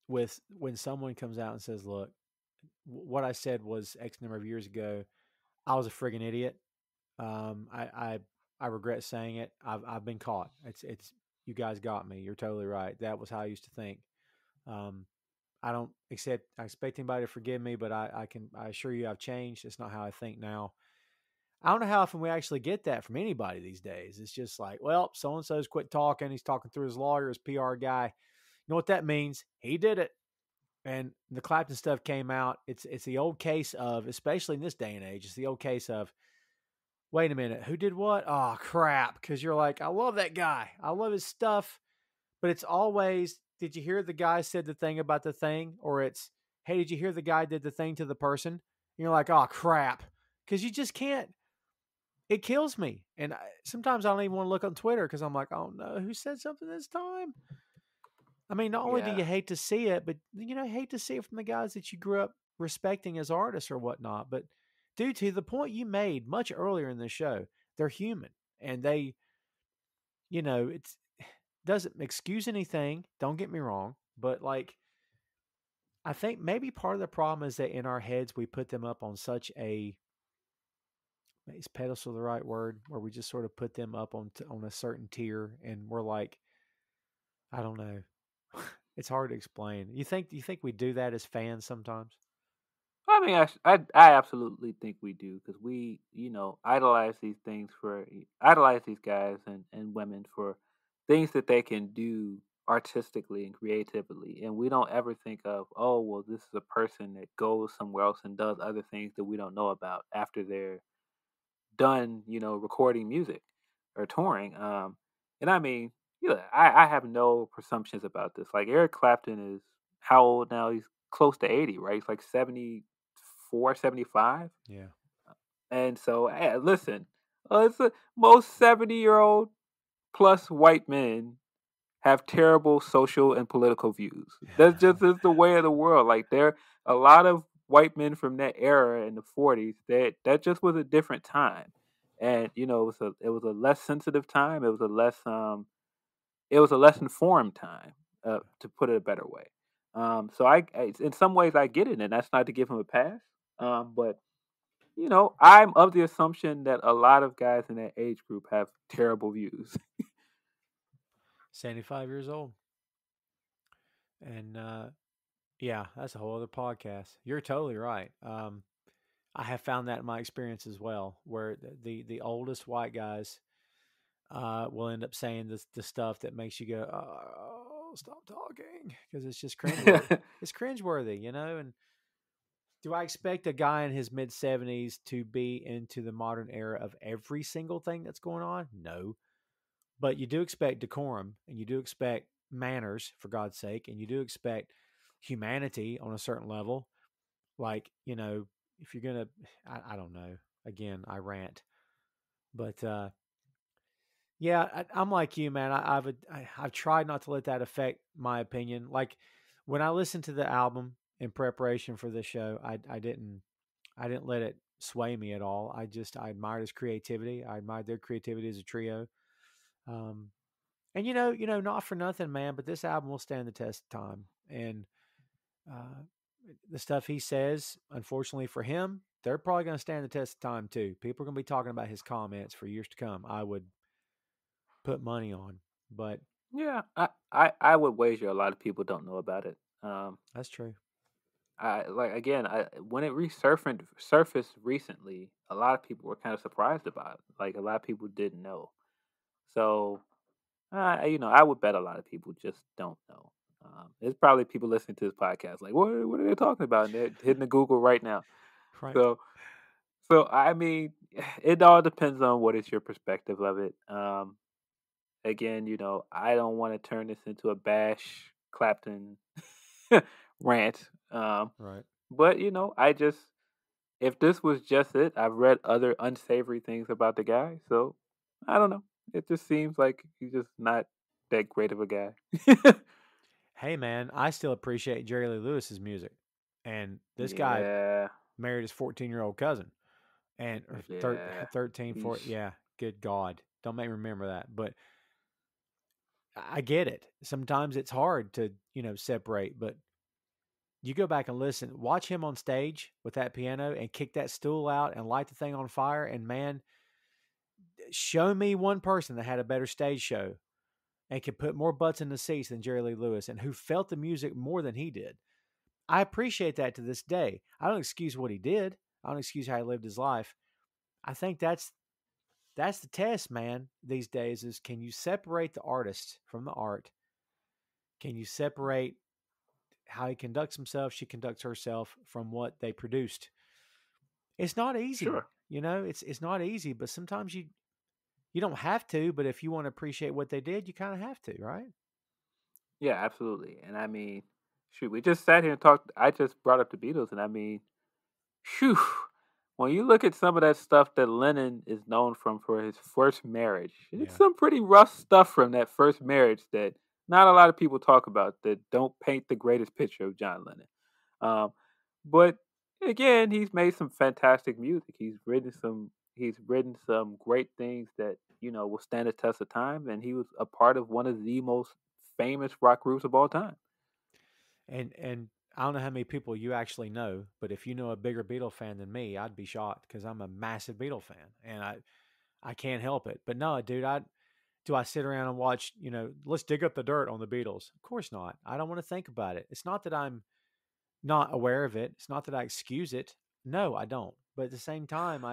with when someone comes out and says, "Look, what I said was X number of years ago. I was a friggin' idiot. Um, I, I I regret saying it. I've been caught. It's you guys got me. You're totally right. That was how I used to think. Um, I expect anybody to forgive me, but I assure you I've changed. It's not how I think now. I don't know how often we actually get that from anybody these days. It's just like, well, so and so's quit talking. He's talking through his lawyer, his PR guy. You know what that means? He did it. And the Clapton stuff came out. It's the old case of, especially in this day and age, it's the old case of, wait a minute, who did what? Oh crap! Because you're like, I love that guy. I love his stuff, but it's always, did you hear the guy said the thing about the thing? Or it's, hey, did you hear the guy did the thing to the person? And you're like, oh crap, because you just can't. It kills me, and sometimes I don't even want to look on Twitter because I'm like, oh no, who said something this time? I mean, not only do Yeah, you hate to see it, but hate to see it from the guys that you grew up respecting as artists or whatnot. But due to the point you made much earlier in the show, they're human and it's doesn't excuse anything. Don't get me wrong, but like I think maybe part of the problem is that in our heads we put them up on such a, is pedestal the right word, where we just sort of put them up on a certain tier, and we're like, I don't know. It's hard to explain. You think we do that as fans sometimes? I mean, I absolutely think we do because we, idolize these guys and women for things that they can do artistically and creatively, and we don't ever think of, oh, well, this is a person that goes somewhere else and does other things that we don't know about after they're done, recording music or touring. And I mean, I have no presumptions about this. Like Eric Clapton is how old now? He's close to 80, right? He's like 74, 75. Yeah. And so, listen, it's most 70-year-old plus white men have terrible social and political views. That's just is the way of the world. Like there a lot of white men from that era in the 40s that just was a different time. And it was a less sensitive time. It was a less informed time, to put it a better way. So in some ways I get it, and that's not to give him a pass. But I'm of the assumption that a lot of guys in that age group have terrible views. 75 years old. And yeah, that's a whole other podcast. You're totally right. I have found that in my experience as well, where the oldest white guys will end up saying the stuff that makes you go, oh, stop talking, because it's just cringeworthy. It's cringeworthy, and do I expect a guy in his mid 70s to be into the modern era of every single thing that's going on? No. But you do expect decorum, and you do expect manners, for God's sake, and you do expect humanity on a certain level. Like, if you're going to, I don't know. Again, I rant. But yeah, I'm like you, man. I've tried not to let that affect my opinion. Like when I listened to the album in preparation for this show, I didn't let it sway me at all. I admired his creativity. I admired their creativity as a trio. Um, and not for nothing, man, but this album will stand the test of time. And uh, the stuff he says, unfortunately for him, they're probably going to stand the test of time too. People are going to be talking about his comments for years to come. I would put money on, but Yeah, I would wager a lot of people don't know about it. that's true. I like again, when it surfaced recently, a lot of people were kind of surprised about it. Like a lot of people didn't know. So, I would bet a lot of people just don't know. There's probably people listening to this podcast like, what are they talking about? And they're hitting the Google right now. Right. So, so I mean, it all depends on what is your perspective of it. Again, I don't want to turn this into a bash Clapton rant. Right. But I just if this was just it, I've read other unsavory things about the guy, so I don't know. It just seems like he's just not that great of a guy. Hey, man, I still appreciate Jerry Lee Lewis's music. And this guy Yeah, married his 14-year-old cousin. And or yeah. 13, He's 14. Yeah, good God. Don't make me remember that. But I get it. Sometimes it's hard to, separate. But you go back and listen, watch him on stage with that piano and kick that stool out and light the thing on fire. And man, show me one person that had a better stage show and could put more butts in the seats than Jerry Lee Lewis and who felt the music more than he did. I appreciate that to this day. I don't excuse what he did. I don't excuse how he lived his life. I think that's the test, man, these days is can you separate the artist from the art? Can you separate how he conducts himself, she conducts herself from what they produced? It's not easy. sure. It's not easy, but sometimes you don't have to, but if you want to appreciate what they did, you kind of have to, right? Yeah, absolutely. And I mean, shoot, we just sat here and talked. I just brought up the Beatles, and I mean, phew, when you look at some of that stuff that Lennon is known from for his first marriage, it's Yeah. some pretty rough stuff from that first marriage that not a lot of people talk about that don't paint the greatest picture of John Lennon. Um, but again, he's made some fantastic music. He's written some great things that will stand the test of time, and he was a part of one of the most famous rock groups of all time. And I don't know how many people you actually know, but if you know a bigger Beatle fan than me, I'd be shocked because I'm a massive Beatle fan and I can't help it. But no, dude, I sit around and watch, let's dig up the dirt on the Beatles? Of course not. I don't want to think about it. It's not that I'm not aware of it. It's not that I excuse it. No, I don't. But at the same time,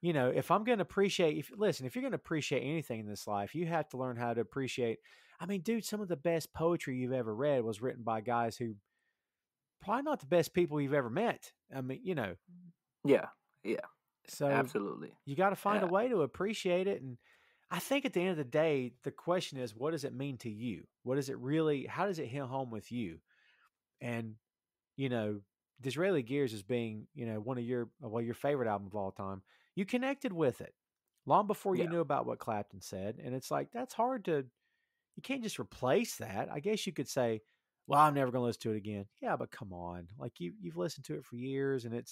if I'm going to appreciate, if you're going to appreciate anything in this life, you have to learn how to appreciate. I mean, dude, some of the best poetry you've ever read was written by guys who probably not the best people you've ever met. I mean, Yeah, yeah, so absolutely. you got to find a Yeah, way to appreciate it. And I think at the end of the day, the question is, what does it mean to you? What does it really, how does it hit home with you? And, you know, Disraeli Gears as being, one of your favorite album of all time, you connected with it long before you yeah, knew about what Clapton said. And it's like, that's hard to, you can't just replace that. I guess you could say, well, I'm never going to listen to it again. Yeah, but come on. Like you've listened to it for years and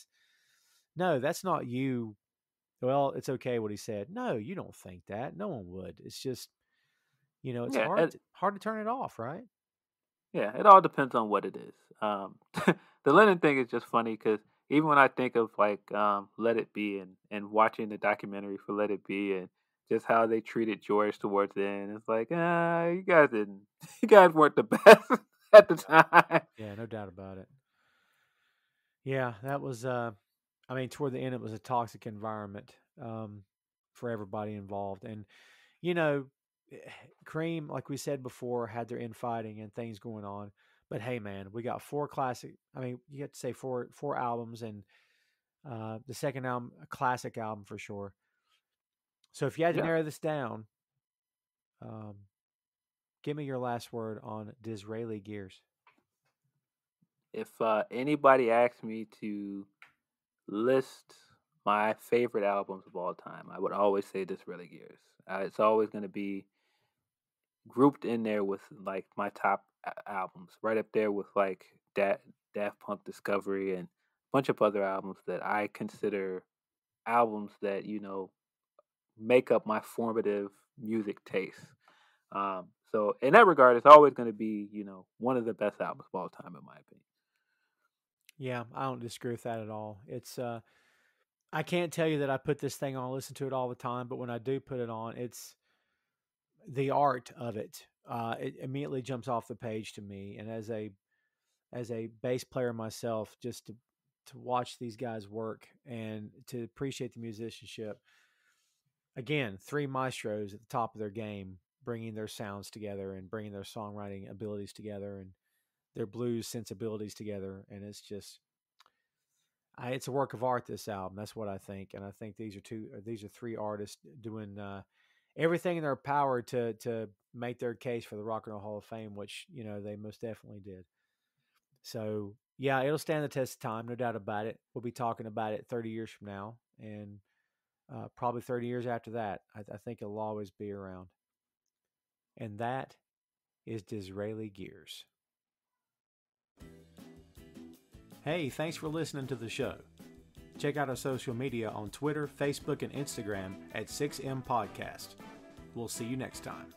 no, that's not you. Well, it's okay what he said. No, you don't think that. No one would. It's just, it's yeah. hard to turn it off, right? Yeah, it all depends on what it is. The Lennon thing is just funny because even when I think of like Let It Be and watching the documentary for Let It Be and just how they treated George towards the end, it's like, you guys didn't, you guys weren't the best at the time. Yeah, no doubt about it. Yeah, that was I mean, toward the end it was a toxic environment for everybody involved. And you know, eh, Cream, like we said before, had their infighting and things going on. But hey man, we got four classic I mean, you have to say four albums and the second album a classic album for sure. So if you had to Yeah, narrow this down, um, give me your last word on Disraeli Gears. if anybody asks me to list my favorite albums of all time, I would always say Disraeli Gears. It's always going to be grouped in there with like my top albums, right up there with like Daft Punk Discovery and a bunch of other albums that I consider albums that make up my formative music taste. So in that regard, it's always going to be one of the best albums of all time, in my opinion. Yeah, I don't disagree with that at all. It's I can't tell you that I put this thing on, listen to it all the time, but when I do put it on, it's the art of it. It immediately jumps off the page to me, and as a bass player myself, just to watch these guys work and to appreciate the musicianship. Again, three maestros at the top of their game, bringing their sounds together and bringing their songwriting abilities together and their blues sensibilities together, and it's just it's a work of art. This album, that's what I think, and I think these are three artists doing everything in their power to make their case for the Rock and Roll Hall of Fame, which they most definitely did. So yeah, it'll stand the test of time, no doubt about it. We'll be talking about it 30 years from now, and probably 30 years after that. I think it'll always be around. And that is Disraeli Gears. Hey, thanks for listening to the show. Check out our social media on Twitter, Facebook, and Instagram at 6M Podcast. We'll see you next time.